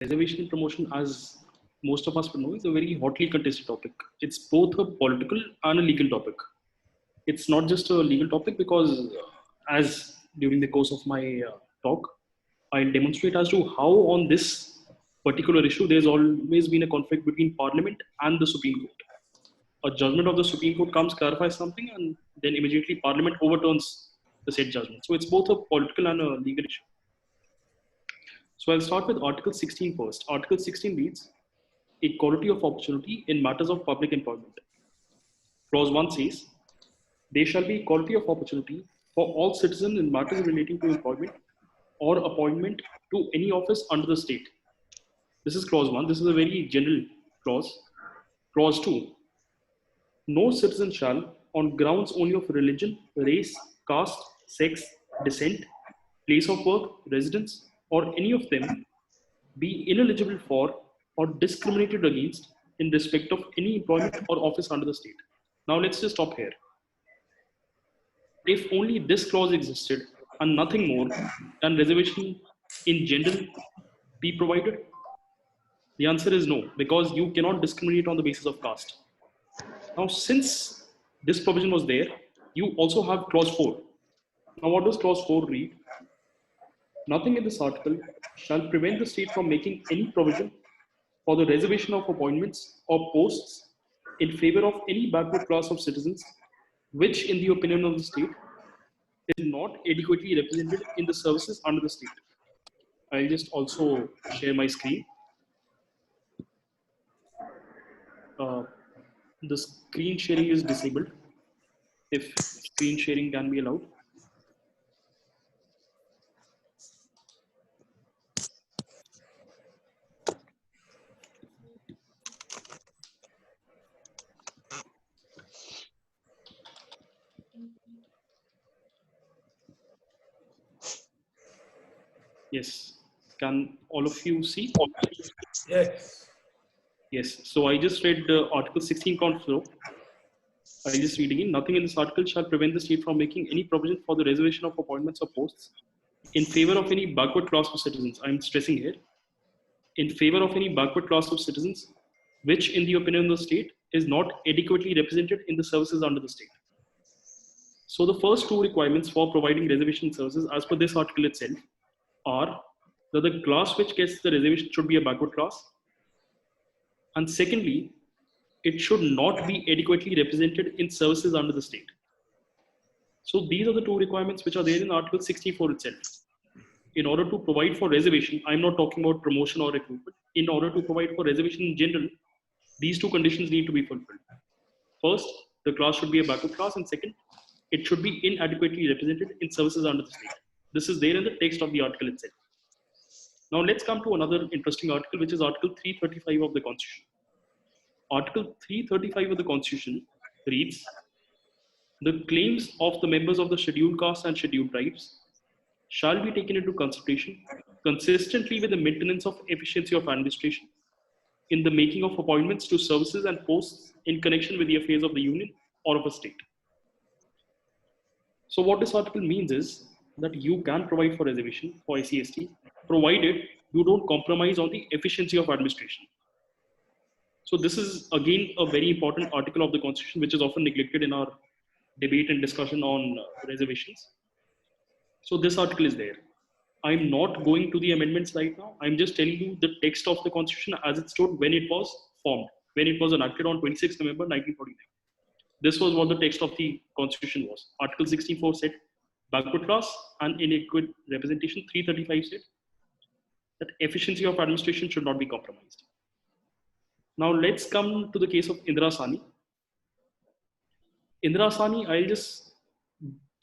Reservation promotion, as most of us would know, is a very hotly contested topic. It's both a political and a legal topic. It's not just a legal topic because, as during the course of my talk, I'll demonstrate as to how on this particular issue there's always been a conflict between Parliament and the Supreme Court. A judgment of the Supreme Court comes, clarifies something, and then immediately Parliament overturns the said judgment. So it's both a political and a legal issue. So I'll start with Article 16 first. Article 16 reads, equality of opportunity in matters of public employment. Clause 1 says, there shall be equality of opportunity for all citizens in matters relating to employment or appointment to any office under the state. This is clause 1. This is a very general clause. Clause 2, no citizen shall, on grounds only of religion, race, caste, sex, descent, place of work, residence, or any of them, be ineligible for or discriminated against in respect of any employment or office under the state. Now let's just stop here. If only this clause existed and nothing more, can reservation in general be provided? The answer is no, because you cannot discriminate on the basis of caste. Now, since this provision was there, you also have clause 4. Now, what does clause 4 read? Nothing in this article shall prevent the state from making any provision for the reservation of appointments or posts in favor of any backward class of citizens, which, in the opinion of the state, is not adequately represented in the services under the state. I'll just also share my screen. The screen sharing is disabled. If screen sharing can be allowed. Yes. Can all of you see? Yes. Yes. So I just read Article 16 count flow. I just read again. Nothing in this article shall prevent the state from making any provision for the reservation of appointments or posts in favor of any backward class of citizens. I'm stressing here. In favor of any backward class of citizens, which, in the opinion of the state, is not adequately represented in the services under the state. So the first two requirements for providing reservation services, as per this article itself, are that the class which gets the reservation should be a backward class, and secondly, it should not be adequately represented in services under the state. So these are the two requirements which are there in Article 64 itself. In order to provide for reservation, I'm not talking about promotion or recruitment. In order to provide for reservation in general, these two conditions need to be fulfilled. First, the class should be a backward class, and second, it should be inadequately represented in services under the state. This is there in the text of the article itself. Now let's come to another interesting article, which is Article 335 of the Constitution. Article 335 of the Constitution reads, the claims of the members of the scheduled castes and scheduled tribes shall be taken into consideration consistently with the maintenance of efficiency of administration in the making of appointments to services and posts in connection with the affairs of the union or of a state. So what this article means is that you can provide for reservation for SC/ST, provided you don't compromise on the efficiency of administration. So this is again a very important article of the Constitution, which is often neglected in our debate and discussion on reservations. So this article is there. I'm not going to the amendments right now. I'm just telling you the text of the Constitution as it stood when it was formed, when it was enacted on 26 November 1949. This was what the text of the Constitution was. Article 64 said backward class and inadequate representation. 335 said that efficiency of administration should not be compromised. Now let's come to the case of Indira Sahni. Indira Sahni,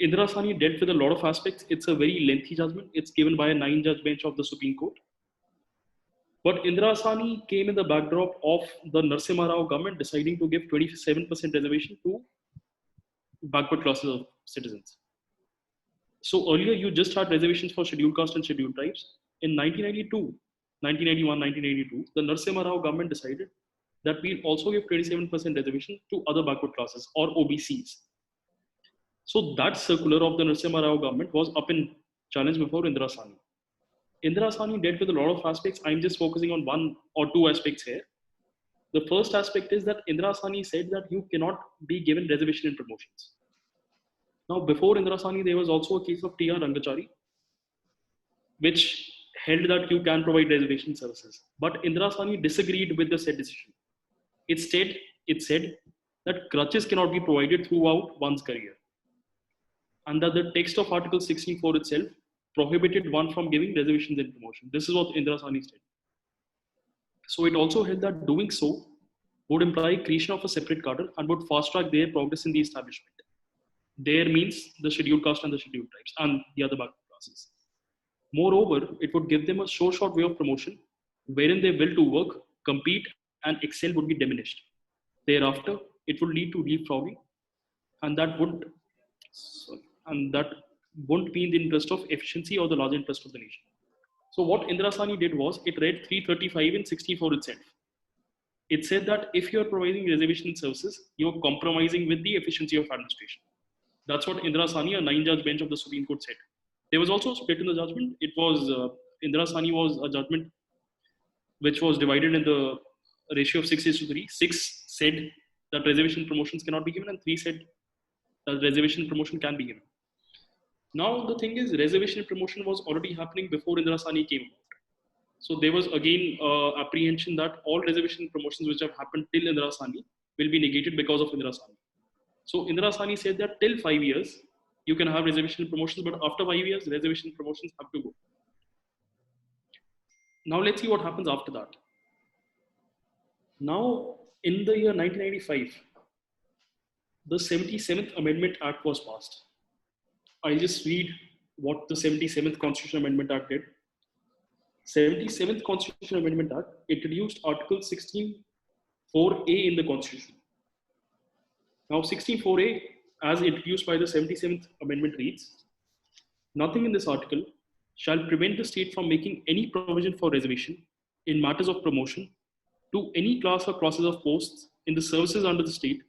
Indira Sahni dealt with a lot of aspects. It's a very lengthy judgment. It's given by a 9-judge bench of the Supreme Court. But Indira Sahni came in the backdrop of the Narasimha Rao government deciding to give 27% reservation to backward classes of citizens. So earlier you just had reservations for scheduled caste and scheduled tribes. In 1991, 1992, the Narasimha Rao government decided that we'll also give 27% reservation to other backward classes or OBCs. So that circular of the Narasimha Rao government was up in challenge before Indira Sahni. Indira Sahni dealt with a lot of aspects. I'm just focusing on one or two aspects here. The first aspect is that Indira Sahni said that you cannot be given reservation in promotions. Now, before Indira Sahni, there was also a case of T.R. Rangachari, which held that you can provide reservation services. But Indira Sahni disagreed with the said decision. It said that crutches cannot be provided throughout one's career, and that the text of Article 64 itself prohibited one from giving reservations in promotion. This is what Indira Sahni said. So it also held that doing so would imply creation of a separate cadre and would fast track their progress in the establishment. There means the scheduled caste and the scheduled tribes and the other backward classes. Moreover, it would give them a short way of promotion wherein their will to work, compete, and excel would be diminished. Thereafter, it would lead to leapfrogging, and that wouldn't be in the interest of efficiency or the larger interest of the nation. So what Indira Sahni did was it read 335 in 64 itself. It said that if you're providing reservation services, you're compromising with the efficiency of administration. That's what Indira Sahni, a 9-judge bench of the Supreme Court, said. There was also a split in the judgment. It was Indira Sahni was a judgment which was divided in the ratio of 6:3. 6 said that reservation promotions cannot be given, and 3 said that reservation promotion can be given. Now the thing is, reservation promotion was already happening before Indira Sahni came about. So there was again apprehension that all reservation promotions which have happened till Indira Sahni will be negated because of Indira Sahni. So Indira Sahni said that till 5 years, you can have reservation promotions, but after 5 years, reservation promotions have to go. Now let's see what happens after that. Now, in the year 1995, the 77th Amendment Act was passed. I'll just read what the 77th Constitutional Amendment Act did. 77th Constitutional Amendment Act introduced Article 16(4)(a) in the Constitution. Now, 16(4)(a), as introduced by the 77th Amendment, reads, "Nothing in this article shall prevent the state from making any provision for reservation in matters of promotion to any class or classes of posts in the services under the state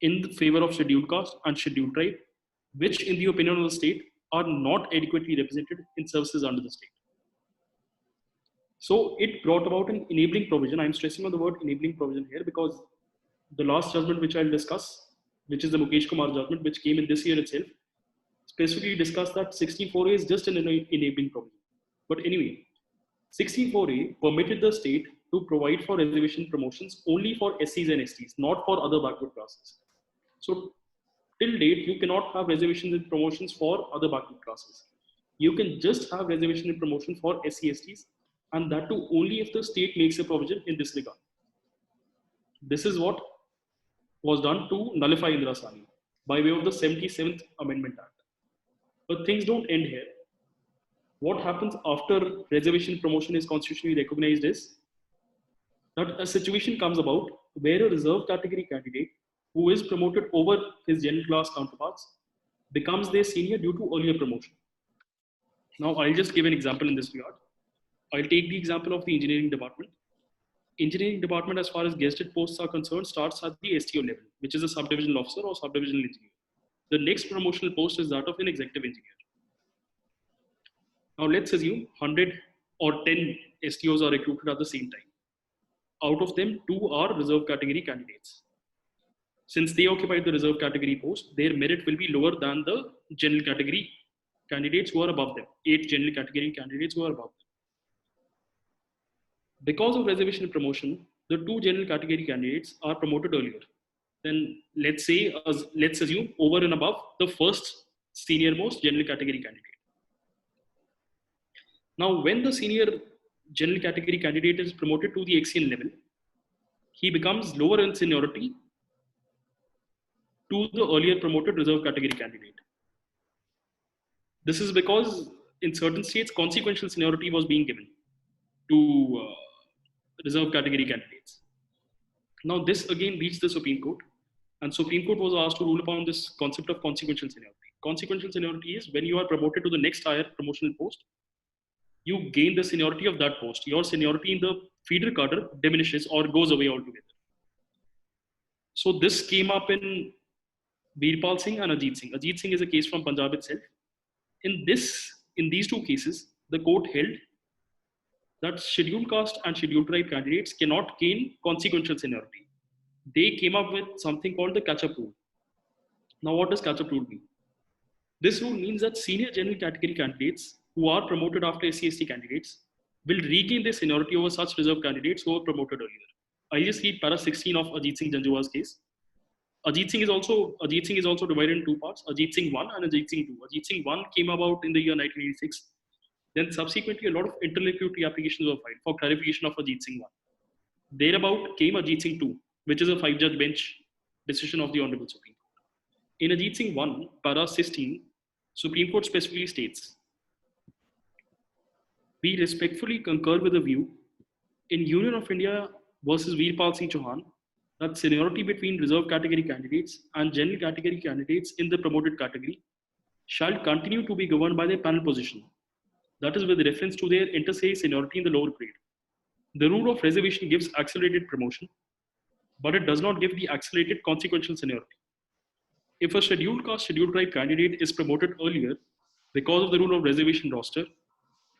in the favor of scheduled caste and scheduled tribe, which in the opinion of the state are not adequately represented in services under the state." So it brought about an enabling provision. I'm stressing on the word enabling provision here because the last judgment which I'll discuss, which is the Mukesh Kumar judgment, which came in this year itself, specifically discussed that 16(4)(a) is just an enabling provision. But anyway, 16(4)(a) permitted the state to provide for reservation promotions only for SCs and STs, not for other backward classes. So till date, you cannot have reservations and promotions for other backward classes. You can just have reservation and promotion for SC, STs, and that too only if the state makes a provision in this regard. This is what was done to nullify Indira Sahni by way of the 77th Amendment Act. But things don't end here. What happens after reservation promotion is constitutionally recognized is that a situation comes about where a reserved category candidate who is promoted over his general class counterparts becomes their senior due to earlier promotion. Now, I'll just give an example in this regard. I'll take the example of the engineering department. Engineering department, as far as gazetted posts are concerned, starts at the STO level, which is a subdivisional officer or subdivisional engineer. The next promotional post is that of an executive engineer. Now, let's assume 100 or 10 STOs are recruited at the same time. Out of them, 2 are reserve category candidates. Since they occupy the reserve category post, their merit will be lower than the general category candidates who are above them. 8 general category candidates who are above them. Because of reservation promotion, the 2 general category candidates are promoted earlier. Then let's assume over and above the first senior most general category candidate. Now, when the senior general category candidate is promoted to the XCN level, he becomes lower in seniority to the earlier promoted reserve category candidate. This is because in certain states, consequential seniority was being given to reserve category candidates. Now, this again reached the Supreme Court, and Supreme Court was asked to rule upon this concept of consequential seniority. Consequential seniority is when you are promoted to the next higher promotional post, you gain the seniority of that post. Your seniority in the feeder cadre diminishes or goes away altogether. So this came up in Virpal Singh and Ajit Singh. Ajit Singh is a case from Punjab itself. In these 2 cases, the court held that scheduled caste and scheduled tribe candidates cannot gain consequential seniority. They came up with something called the catch-up rule. Now, what does catch-up rule mean? This rule means that senior general category candidates who are promoted after SC/ST candidates will regain their seniority over such reserve candidates who were promoted earlier. I just read para 16 of Ajit Singh Janjua's case. Ajit Singh is also divided in two parts: Ajit Singh 1 and Ajit Singh 2. Ajit Singh 1 came about in the year 1986. Then subsequently, a lot of interlocutory applications were filed for clarification of Ajit Singh 1. Thereabout came Ajit Singh 2, which is a 5-judge bench decision of the Honorable Supreme Court. In Ajit Singh 1, para 16, Supreme Court specifically states, we respectfully concur with the view in Union of India versus Veerpal Singh Chauhan that seniority between reserve category candidates and general category candidates in the promoted category shall continue to be governed by their panel position. That is with reference to their inter se seniority in the lower grade. The rule of reservation gives accelerated promotion, but it does not give the accelerated consequential seniority. If a scheduled caste, scheduled tribe candidate is promoted earlier because of the rule of reservation roster,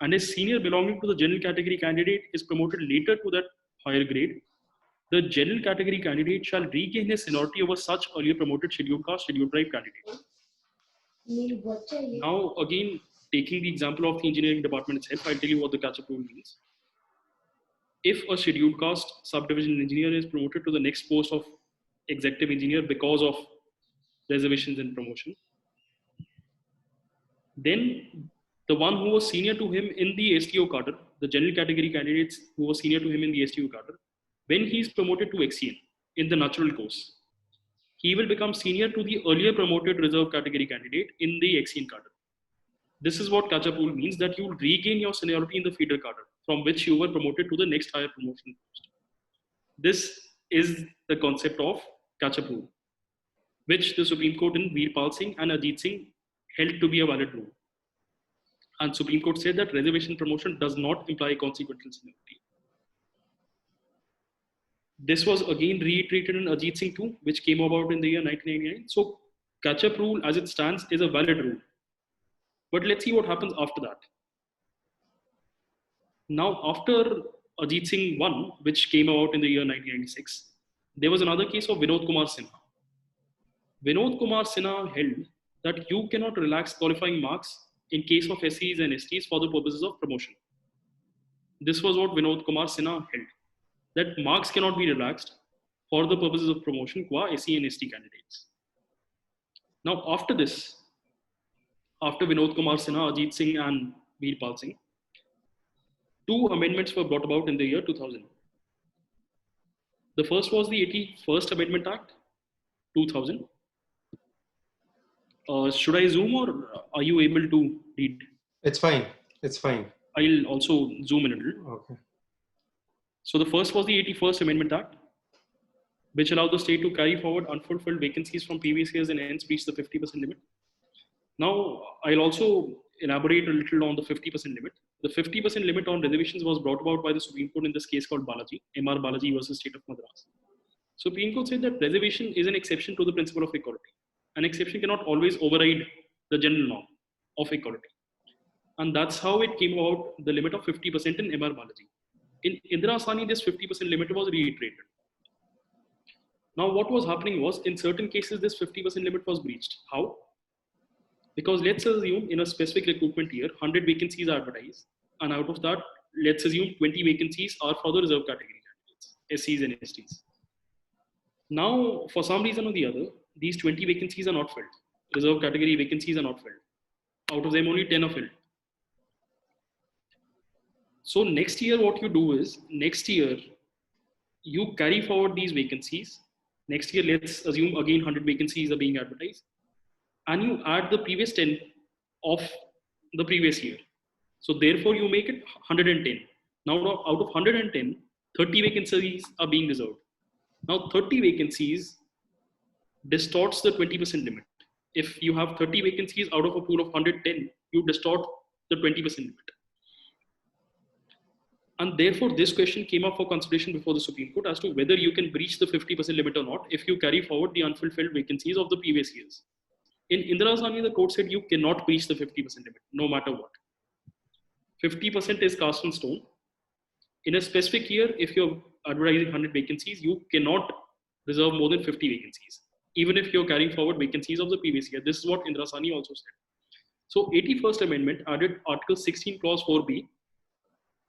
and a senior belonging to the general category candidate is promoted later to that higher grade, the general category candidate shall regain his seniority over such earlier promoted scheduled caste, scheduled tribe candidate. Now, again, taking the example of the engineering department itself, I'll tell you what the catch-up rule means. If a scheduled caste subdivision engineer is promoted to the next post of executive engineer because of reservations and promotion, then the one who was senior to him in the STO cadre, the general category candidates who were senior to him in the STO cadre, when he is promoted to XCN in the natural course, he will become senior to the earlier promoted reserve category candidate in the XCN cadre. This is what catch-up rule means, that you will regain your seniority in the feeder cadre from which you were promoted to the next higher promotion post. This is the concept of catch-up rule, which the Supreme Court in Veerpal Singh and Ajit Singh held to be a valid rule. And Supreme Court said that reservation promotion does not imply consequential seniority. This was again reiterated in Ajit Singh 2, which came about in the year 1999. So catch-up rule as it stands is a valid rule. But let's see what happens after that. Now, after Ajit Singh 1, which came about in the year 1996, there was another case of Vinod Kumar Sinha. Vinod Kumar Sinha held that you cannot relax qualifying marks in case of SCs and STs for the purposes of promotion. This was what Vinod Kumar Sinha held, that marks cannot be relaxed for the purposes of promotion qua SC and ST candidates. Now, after this, after Vinod Kumar Sinha, Ajit Singh and Veerpal Singh, 2 amendments were brought about in the year 2000. The first was the 81st Amendment Act, 2000. Should I zoom or are you able to read? It's fine. It's fine. I'll also zoom in a little. Okay. So the first was the 81st Amendment Act, which allowed the state to carry forward unfulfilled vacancies from previous years and hence reach the 50% limit. Now, I'll also elaborate a little on the 50% limit. The 50% limit on reservations was brought about by the Supreme Court in this case called Balaji, M.R. Balaji versus State of Madras. Supreme Court said that reservation is an exception to the principle of equality. An exception cannot always override the general norm of equality. And that's how it came about, the limit of 50% in M.R. Balaji. In Indira Sani, this 50% limit was reiterated. Now, what was happening was, in certain cases, this 50% limit was breached. How? Because let's assume in a specific recruitment year, 100 vacancies are advertised. And out of that, let's assume 20 vacancies are for the reserve category candidates, SCs and STs. Now, for some reason or the other, these 20 vacancies are not filled. Reserve category vacancies are not filled. Out of them, only 10 are filled. So next year, what you do is, next year, you carry forward these vacancies. Next year, let's assume again 100 vacancies are being advertised. And you add the previous 10 of the previous year. So therefore, you make it 110. Now, out of 110, 30 vacancies are being reserved. Now, 30 vacancies distorts the 20% limit. If you have 30 vacancies out of a pool of 110, you distort the 20% limit. And therefore, this question came up for consideration before the Supreme Court as to whether you can breach the 50% limit or not if you carry forward the unfulfilled vacancies of the previous years. In Indira Sani, the court said you cannot breach the 50% limit, no matter what. 50% is cast in stone. In a specific year, if you're advertising 100 vacancies, you cannot reserve more than 50 vacancies, even if you're carrying forward vacancies of the previous year. This is what Indira Sahni also said. So 81st Amendment added Article 16 Clause 4B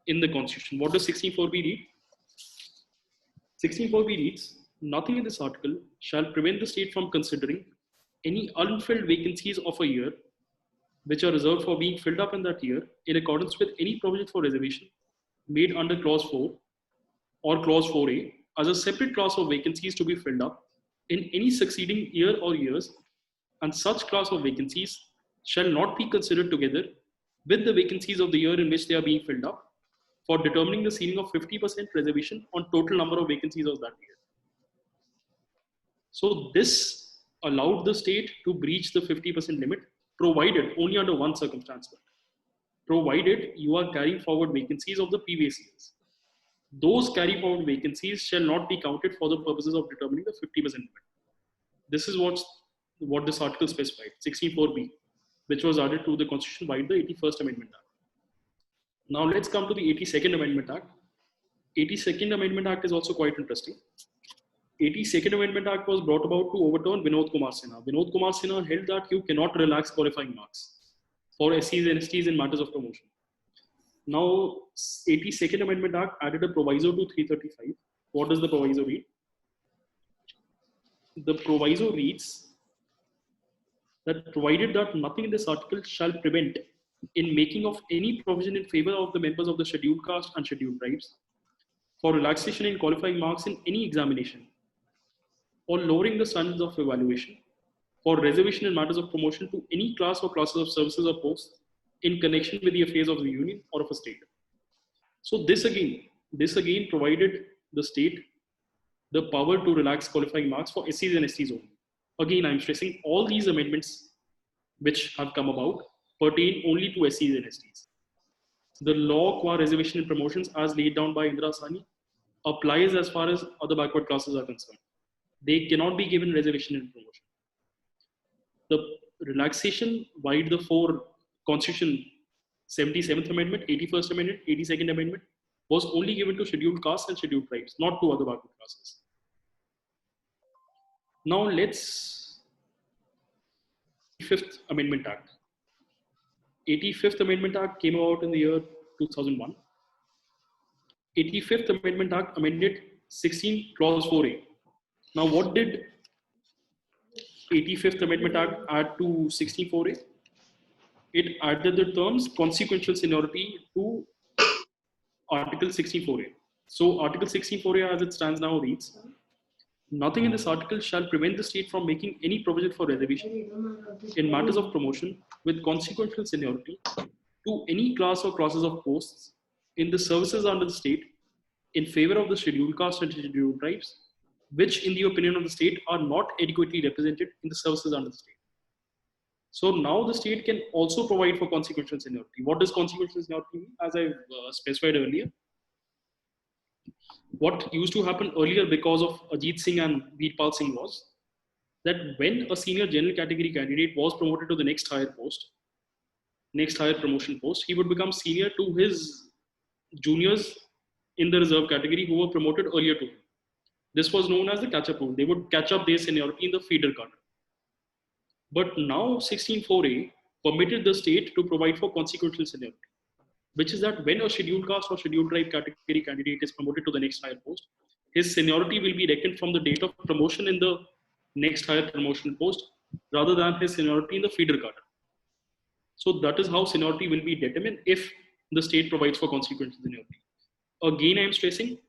in the Constitution. What does 16.4b read? 16.4b reads, nothing in this article shall prevent the state from considering any unfilled vacancies of a year which are reserved for being filled up in that year in accordance with any provision for reservation made under Clause 4 or Clause 4A as a separate class of vacancies to be filled up in any succeeding year or years, and such class of vacancies shall not be considered together with the vacancies of the year in which they are being filled up for determining the ceiling of 50% reservation on total number of vacancies of that year. So this allowed the state to breach the 50% limit, provided only under one circumstance, provided you are carrying forward vacancies of the previous years. Those carry forward vacancies shall not be counted for the purposes of determining the 50% limit. This is what this article specified, 16.4b, which was added to the Constitution by the 81st Amendment Act. Now let's come to the 82nd Amendment Act. 82nd Amendment Act is also quite interesting. 82nd Amendment Act was brought about to overturn Vinod Kumar Sinha. Vinod Kumar Sinha held that you cannot relax qualifying marks for SCs and STs in matters of promotion. Now, 82nd Amendment Act added a proviso to 335. What does the proviso read? The proviso reads that provided that nothing in this article shall prevent in making of any provision in favor of the members of the scheduled caste and scheduled tribes for relaxation in qualifying marks in any examination or lowering the standards of evaluation for reservation in matters of promotion to any class or classes of services or posts in connection with the affairs of the union or of a state. So this again provided the state the power to relax qualifying marks for SCs and STs only. Again, I'm stressing all these amendments which have come about pertain only to SCs and STs. The law qua reservation and promotions as laid down by Indira Sahni applies as far as other backward classes are concerned. They cannot be given reservation and promotion. The relaxation by the four Constitution 77th Amendment, 81st Amendment, 82nd Amendment was only given to scheduled castes and scheduled tribes, not to other backward classes. Now let's 85th Amendment Act. 85th Amendment Act came out in the year 2001. 85th Amendment Act amended 16 Clause 4A. Now what did 85th Amendment Act add to 16.4A? It added the terms consequential seniority to Article 16.4A. So Article 16.4A as it stands now reads, nothing in this article shall prevent the state from making any provision for reservation in matters of promotion with consequential seniority to any class or classes of posts in the services under the state in favor of the scheduled caste and scheduled tribes, which in the opinion of the state are not adequately represented in the services under the state. So now the state can also provide for consequential seniority. What does consequential seniority mean? As I specified earlier, what used to happen earlier because of Ajit Singh and Veerpal Singh was that when a senior general category candidate was promoted to the next higher post, next higher promotion post, he would become senior to his juniors in the reserve category who were promoted earlier to him. This was known as the catch-up rule. They would catch up their seniority in the feeder cadre. But now 16.4A permitted the state to provide for consequential seniority, which is that when a scheduled caste or scheduled tribe category candidate is promoted to the next higher post, his seniority will be reckoned from the date of promotion in the next higher promotion post rather than his seniority in the feeder cadre. So that is how seniority will be determined if the state provides for consequential seniority. Again, I am stressing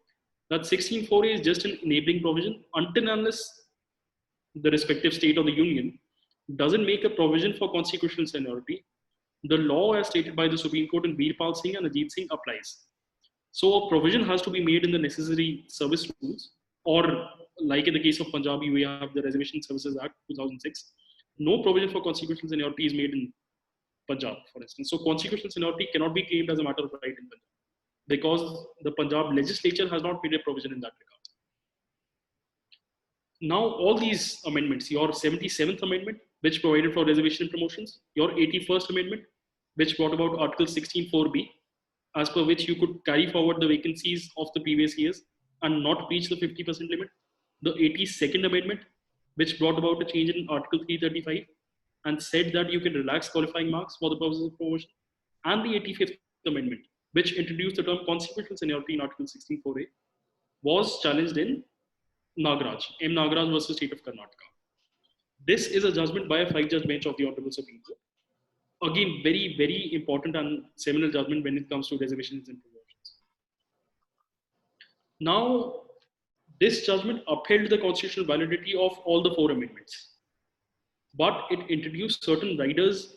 that 16.4A is just an enabling provision until unless the respective state or the union doesn't make a provision for consequential seniority. The law as stated by the Supreme Court in Veerpal Singh and Ajit Singh applies. So a provision has to be made in the necessary service rules, or like in the case of Punjab, we have the Reservation Services Act 2006. No provision for consequential seniority is made in Punjab, for instance. So consequential seniority cannot be claimed as a matter of right in Punjab because the Punjab legislature has not made a provision in that regard. Now all these amendments, your 77th Amendment, which provided for reservation and promotions, your 81st Amendment, which brought about Article 16.4b, as per which you could carry forward the vacancies of the previous years and not reach the 50% limit. The 82nd Amendment, which brought about a change in Article 335 and said that you can relax qualifying marks for the purposes of promotion. And the 85th Amendment, which introduced the term consequential seniority in Article 16(4)(a), was challenged in Nagaraj, M. Nagaraj versus State of Karnataka. This is a judgment by a 5-judge bench of the Honorable Supreme Court. Again, very, very important and seminal judgment when it comes to reservations and promotions. Now, this judgment upheld the constitutional validity of all the 4 amendments, but it introduced certain riders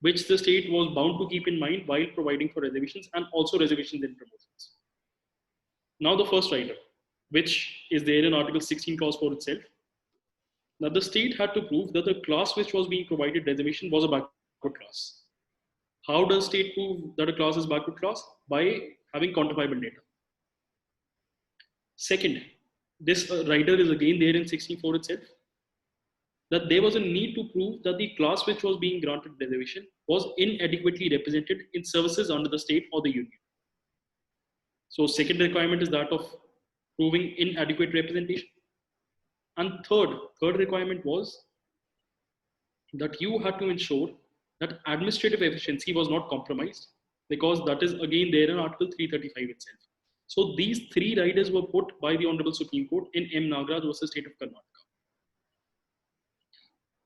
which the state was bound to keep in mind while providing for reservations and also reservations in promotions. Now, the first rider, which is there in Article 16, Clause 4 itself, that the state had to prove that the class which was being provided reservation was a backward class. How does state prove that a class is backward class? By having quantifiable data. Second, this rider is again there in 16(4) itself, that there was a need to prove that the class which was being granted reservation was inadequately represented in services under the state or the union. So second requirement is that of proving inadequate representation. And third requirement was that you had to ensure that administrative efficiency was not compromised, because that is again there in Article 335 itself. So these 3 riders were put by the Honorable Supreme Court in M. Nagaraj versus State of Karnataka.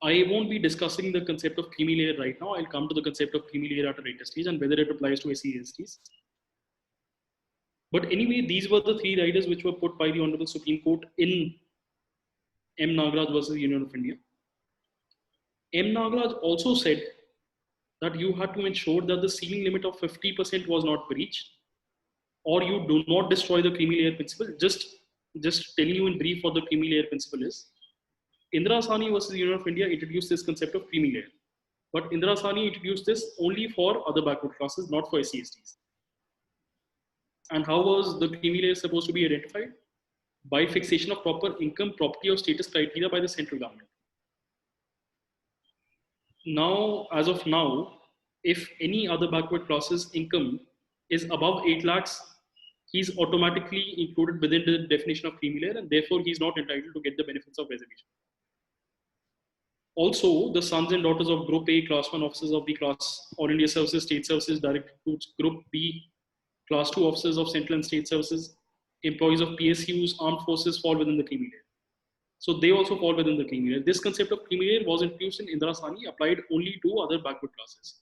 I won't be discussing the concept of creamy layer right now. I'll come to the concept of creamy layer at a later stage and whether it applies to SCSTs. But anyway, these were the 3 riders which were put by the Honorable Supreme Court in M. Nagaraj versus Union of India. M. Nagaraj also said that you had to ensure that the ceiling limit of 50% was not breached, or you do not destroy the creamy layer principle. Just telling you in brief what the creamy layer principle is. Indira Sahni versus Union of India introduced this concept of creamy layer, but Indira Sahni introduced this only for other backward classes, not for SCSTs. And how was the creamy layer supposed to be identified? By fixation of proper income, property, or status criteria by the central government. Now, as of now, if any other backward classes income is above 8 lakhs, he's automatically included within the definition of creamy layer, and therefore he's not entitled to get the benefits of reservation. Also, the sons and daughters of Group A, Class 1 officers of the Class All India Services, State Services, Direct Recruits, Group B, Class 2 officers of Central and State Services, employees of PSUs, armed forces fall within the creamy layer. So they also fall within the creamy layer. This concept of creamy layer was introduced in Indira Sahni, applied only to other backward classes.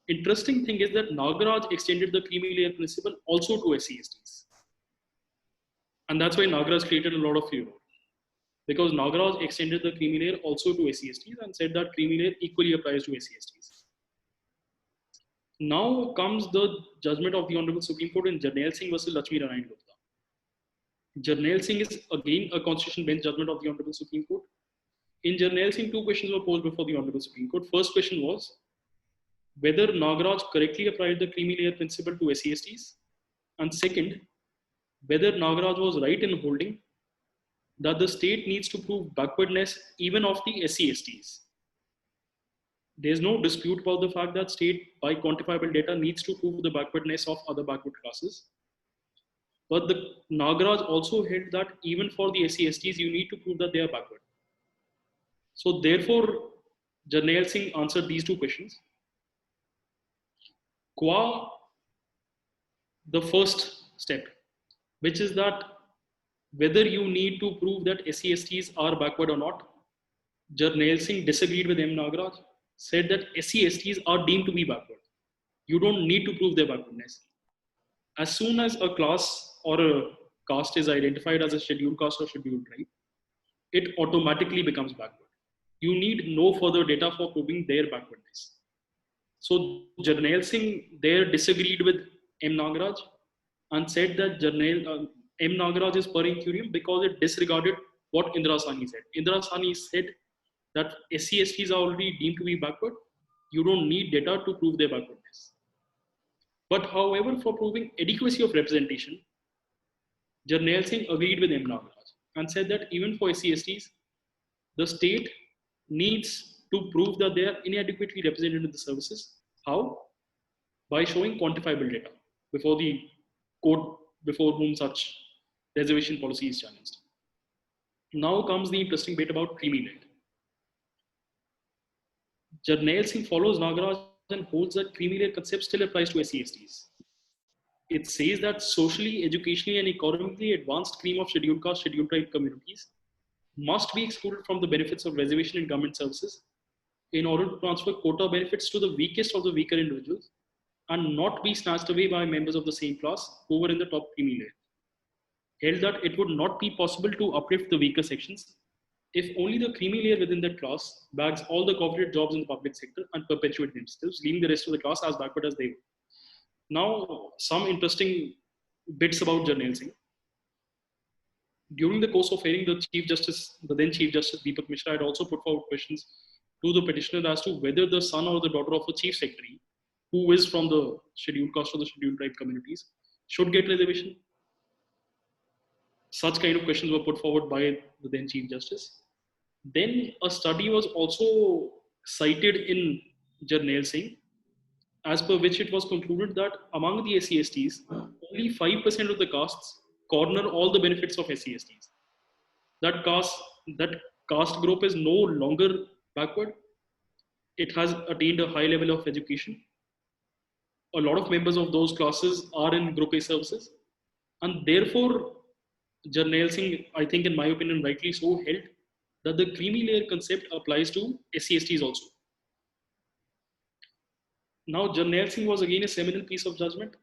Interesting thing is that Nagaraj extended the creamy layer principle also to SCSTs. And that's why Nagaraj created a lot of furor. Because Nagaraj extended the creamy layer also to SCSTs and said that creamy layer equally applies to SCSTs. Now comes the judgment of the Honorable Supreme Court in Jarnail Singh versus Lakshmi Narayan Gupta. Jarnail Singh is again a constitutional bench judgment of the Honorable Supreme Court. In Jarnail Singh, 2 questions were posed before the Honorable Supreme Court. First question was whether Nagaraj correctly applied the creamy layer principle to SCSTs, and second, whether Nagaraj was right in holding that the state needs to prove backwardness even of the SCSTs. There's no dispute about the fact that state by quantifiable data needs to prove the backwardness of other backward classes. But the Nagaraj also held that even for the SCSTs, you need to prove that they are backward. So therefore, Jarnail Singh answered these 2 questions. Qua the first step, which is that whether you need to prove that SCSTs are backward or not, Jarnail Singh disagreed with M. Nagaraj, said that SCSTs are deemed to be backward. You don't need to prove their backwardness. As soon as a class or a caste is identified as a scheduled caste or scheduled tribe, it automatically becomes backward. You need no further data for proving their backwardness. So Jarnail Singh there disagreed with M. Nagaraj and said that M. Nagaraj is per incurium because it disregarded what Indira Sahni said. Indira Sahni said that SCSTs are already deemed to be backward. You don't need data to prove their backwardness. But however, for proving adequacy of representation, Jarnail Singh agreed with M. Nagaraj and said that even for SCSTs, the state needs to prove that they are inadequately represented in the services. How? By showing quantifiable data. before the court before whom such reservation policy is challenged. Now comes the interesting bit about creamy layer. Jarnail Singh follows Nagaraj and holds that creamy layer concept still applies to SC/STs. It says that socially, educationally, and economically advanced cream of scheduled caste, scheduled tribe communities must be excluded from the benefits of reservation in government services in order to transfer quota benefits to the weakest of the weaker individuals and not be snatched away by members of the same class who were in the top creamy layer. Held that it would not be possible to uplift the weaker sections if only the creamy layer within that class bags all the corporate jobs in the public sector and perpetuate themselves, leaving the rest of the class as backward as they were. Now, some interesting bits about Jarnail Singh. During the course of hearing, the then Chief Justice Deepak Mishra had also put forward questions to the petitioner as to whether the son or the daughter of a chief secretary, who is from the scheduled caste or the scheduled tribe communities, should get reservation. Such kind of questions were put forward by the then Chief Justice. Then a study was also cited in Jarnail Singh, as per which it was concluded that among the SC/STs, only 5% of the castes corner all the benefits of SC/STs. That caste group is no longer backward. It has attained a high level of education. A lot of members of those classes are in Group A services, and therefore, Jarnail Singh, I think, in my opinion, rightly so, held that the creamy layer concept applies to SC/STs also. Now, Jarnail Singh was again a seminal piece of judgment.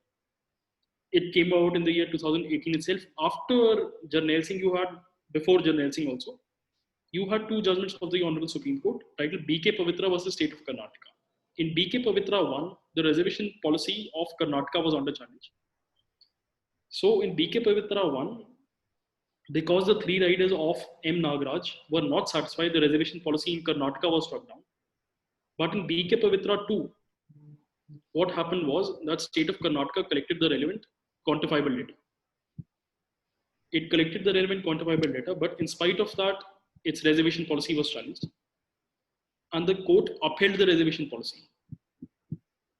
It came out in the year 2018 itself. After Jarnail Singh, before Jarnail Singh also, you had two judgments of the Honorable Supreme Court titled B.K. Pavitra versus State of Karnataka. In B.K. Pavitra 1, the reservation policy of Karnataka was under challenge. So in B.K. Pavitra 1, because the three riders of M. Nagaraj were not satisfied, the reservation policy in Karnataka was struck down. But in B.K. Pavitra 2, what happened was that state of Karnataka collected the relevant quantifiable data. It collected the relevant quantifiable data, but in spite of that, its reservation policy was challenged. And the court upheld the reservation policy.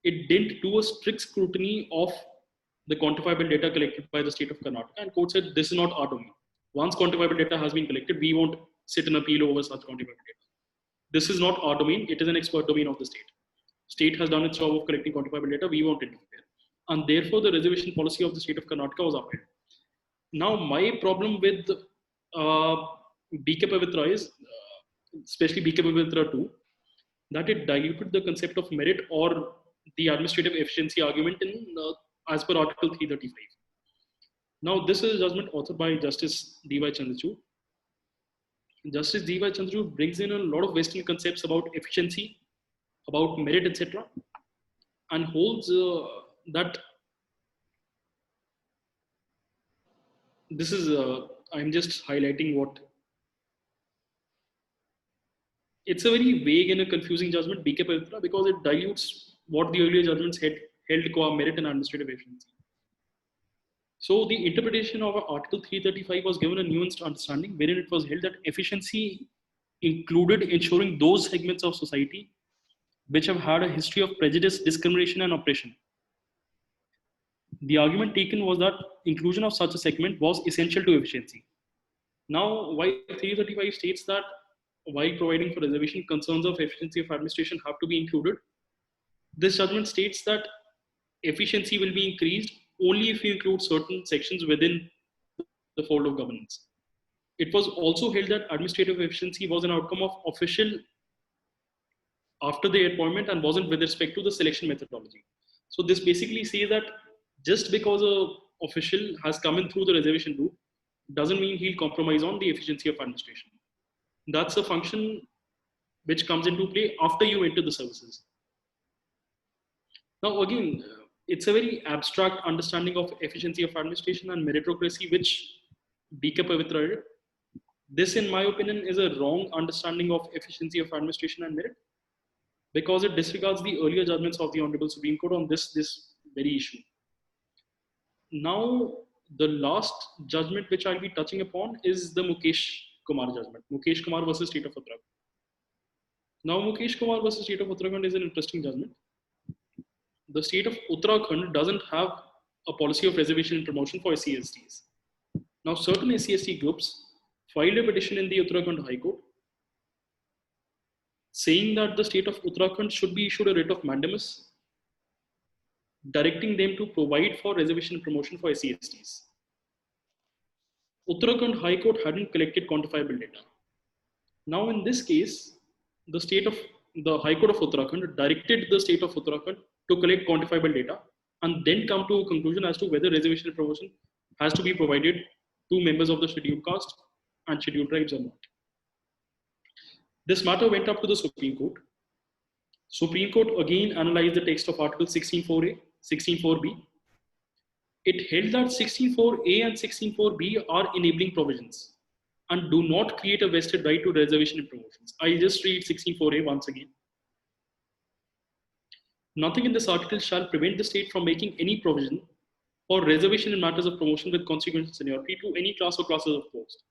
It didn't do a strict scrutiny of the quantifiable data collected by the state of Karnataka, and court said this is not our domain. Once quantifiable data has been collected, we won't sit and appeal over such quantifiable data. This is not our domain, it is an expert domain of the state. State has done its job of collecting quantifiable data, we won't interfere. And therefore, the reservation policy of the state of Karnataka was upheld. Now, my problem with B.K. Pavitra is, especially B.K. Pavitra 2, that it diluted the concept of merit or the administrative efficiency argument in as per Article 335. Now, this is a judgment authored by Justice D.Y. Chandrachud. Justice D.Y. Chandrachud brings in a lot of Western concepts about efficiency, about merit, etc., and holds that this is, I'm just highlighting what, it's a very vague and a confusing judgment, B.K. Pavitra, because it dilutes what the earlier judgments held qua merit and administrative efficiency. So the interpretation of Article 335 was given a nuanced understanding, wherein it was held that efficiency included ensuring those segments of society which have had a history of prejudice, discrimination, and oppression. The argument taken was that inclusion of such a segment was essential to efficiency. Now, while 335 states that while providing for reservation, concerns of efficiency of administration have to be included, this judgment states that efficiency will be increased only if you include certain sections within the fold of governance. It was also held that administrative efficiency was an outcome of official after the appointment and wasn't with respect to the selection methodology. So this basically says that just because an official has come in through the reservation route doesn't mean he'll compromise on the efficiency of administration. That's a function which comes into play after you enter the services. Now again, it's a very abstract understanding of efficiency of administration and meritocracy, which B.K. Pavitra did. This, in my opinion, is a wrong understanding of efficiency of administration and merit, because it disregards the earlier judgments of the Honorable Supreme Court on this very issue. Now, the last judgment which I'll be touching upon is the Mukesh Kumar judgment. Mukesh Kumar versus State of Uttarakhand. Now, Mukesh Kumar versus State of Uttarakhand is an interesting judgment. The state of Uttarakhand doesn't have a policy of reservation and promotion for SC/STs. Now, certain SC/ST groups filed a petition in the Uttarakhand High Court saying that the state of Uttarakhand should be issued a writ of mandamus directing them to provide for reservation and promotion for SC/STs. Uttarakhand High Court hadn't collected quantifiable data. Now, in this case, the High Court of Uttarakhand directed the state of Uttarakhand to collect quantifiable data and then come to a conclusion as to whether reservation and promotion has to be provided to members of the scheduled caste and scheduled tribes or not. This matter went up to the Supreme Court. Supreme Court again analyzed the text of Article 16.4a, 16.4b. It held that 16.4a and 16.4b are enabling provisions and do not create a vested right to reservation and promotions. I just read 16.4a once again. Nothing in this article shall prevent the state from making any provision for reservation in matters of promotion with consequential seniority to any class or classes of post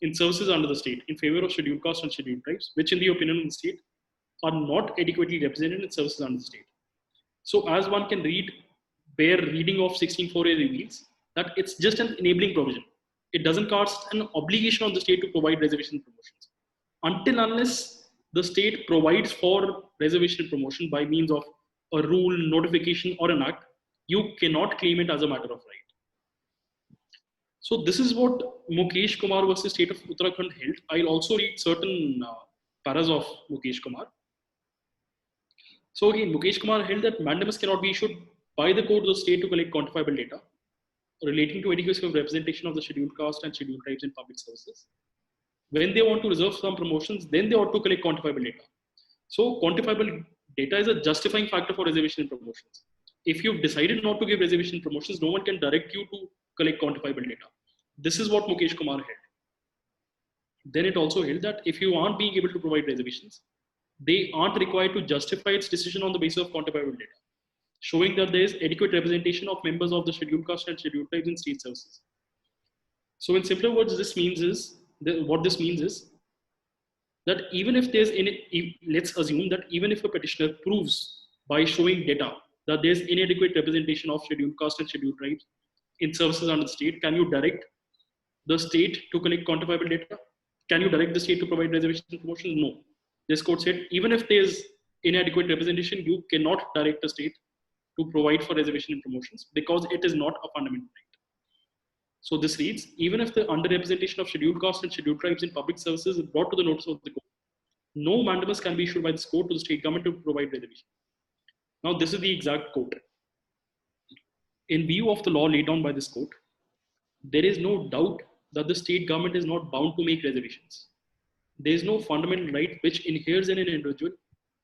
in services under the state in favor of scheduled castes and scheduled tribes, which in the opinion of the state are not adequately represented in services under the state. So as one can read, bare reading of 16.4a reveals that it's just an enabling provision. It doesn't cast an obligation on the state to provide reservation promotions. Until unless the state provides for reservation promotion by means of a rule, notification, or an act, you cannot claim it as a matter of right. So this is what Mukesh Kumar versus State of Uttarakhand held. I'll also read certain paras of Mukesh Kumar. So again, Mukesh Kumar held that mandamus cannot be issued by the court of the state to collect quantifiable data relating to adequacy of representation of the scheduled caste and scheduled tribes in public services. When they want to reserve some promotions, then they ought to collect quantifiable data. So quantifiable data is a justifying factor for reservation and promotions. If you've decided not to give reservation promotions, no one can direct you to collect quantifiable data. This is what Mukesh Kumar held. Then it also held that if you aren't being able to provide reservations, they aren't required to justify its decision on the basis of quantifiable data, showing that there is adequate representation of members of the scheduled caste and scheduled tribes in state services. So in simpler words, what this means is that even if there's let's assume that even if a petitioner proves by showing data that there's inadequate representation of scheduled caste and scheduled tribes in services under the state, can you direct the state to collect quantifiable data? Can you direct the state to provide reservation promotions? No. This court said, even if there's inadequate representation, you cannot direct the state to provide for reservation and promotions because it is not a fundamental right. So this reads, even if the underrepresentation of scheduled castes and scheduled tribes in public services is brought to the notice of the court, no mandamus can be issued by this court to the state government to provide reservation. Now this is the exact quote. In view of the law laid down by this court, there is no doubt that the state government is not bound to make reservations. There is no fundamental right which inheres in an individual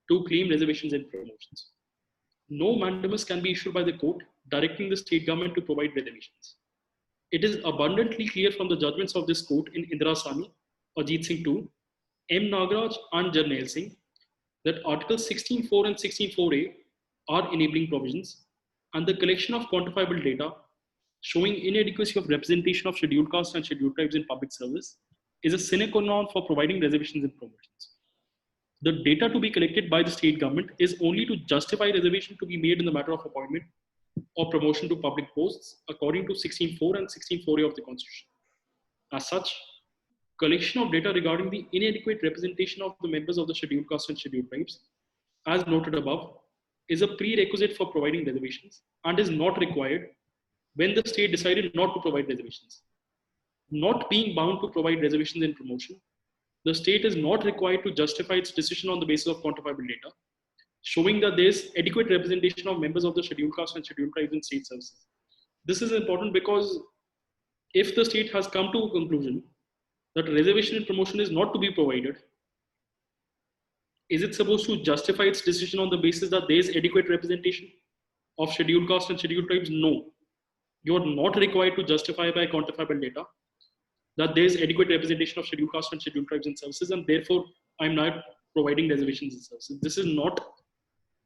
to claim reservations and promotions. No mandamus can be issued by the court directing the state government to provide reservations. It is abundantly clear from the judgments of this court in Indira Sami, Ajit Singh 2, M. Nagaraj and Jarnail Singh that Articles 16.4 and 16.4a are enabling provisions, and the collection of quantifiable data showing inadequacy of representation of scheduled castes and scheduled tribes in public service is a sine qua non for providing reservations and promotions. The data to be collected by the state government is only to justify reservation to be made in the matter of appointment or promotion to public posts according to 16.4 and 16.4a of the Constitution. As such, collection of data regarding the inadequate representation of the members of the scheduled caste and scheduled tribes, as noted above, is a prerequisite for providing reservations and is not required when the state decided not to provide reservations. Not being bound to provide reservations and promotion, the state is not required to justify its decision on the basis of quantifiable data, showing that there is adequate representation of members of the scheduled caste and scheduled tribes in state services. This is important because if the state has come to a conclusion that reservation and promotion is not to be provided, is it supposed to justify its decision on the basis that there is adequate representation of scheduled caste and scheduled tribes? No. You are not required to justify by quantifiable data that there is adequate representation of scheduled caste and scheduled tribes in services, and therefore I'm not providing reservations in services. This is not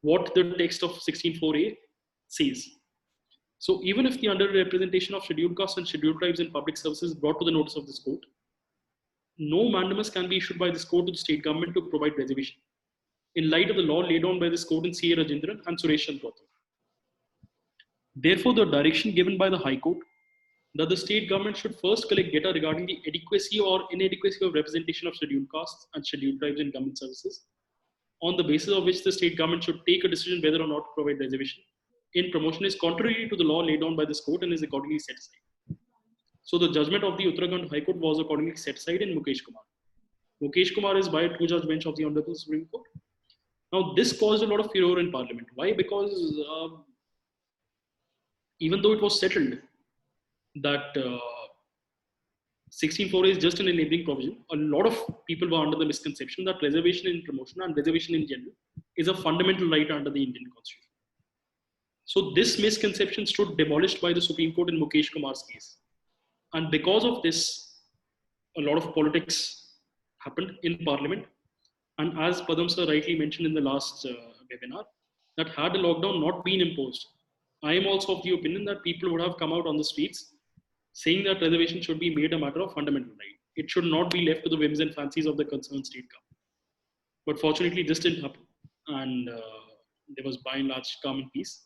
what the text of 16.4a says. So even if the underrepresentation of scheduled castes and scheduled tribes in public services is brought to the notice of this court, no mandamus can be issued by this court to the state government to provide reservation in light of the law laid down by this court in C.A. Rajendran and Suresh Chandra. Therefore, the direction given by the High Court that the state government should first collect data regarding the adequacy or inadequacy of representation of scheduled castes and scheduled tribes in government services, on the basis of which the state government should take a decision whether or not to provide reservation in promotion, is contrary to the law laid down by this court and is accordingly set aside. So the judgment of the Uttarakhand High Court was accordingly set aside in Mukesh Kumar. Mukesh Kumar is by a two-judge bench of the Honorable Supreme Court. Now, this caused a lot of furor in Parliament. Why? Because even though it was settled that 16.4 is just an enabling provision, a lot of people were under the misconception that reservation in promotion and reservation in general is a fundamental right under the Indian Constitution. So this misconception stood demolished by the Supreme Court in Mukesh Kumar's case. And because of this, a lot of politics happened in Parliament. And as Padam sir rightly mentioned in the last webinar, that had the lockdown not been imposed, I am also of the opinion that people would have come out on the streets saying that reservation should be made a matter of fundamental right. It should not be left to the whims and fancies of the concerned state government. But fortunately, this didn't happen. And there was by and large calm and peace.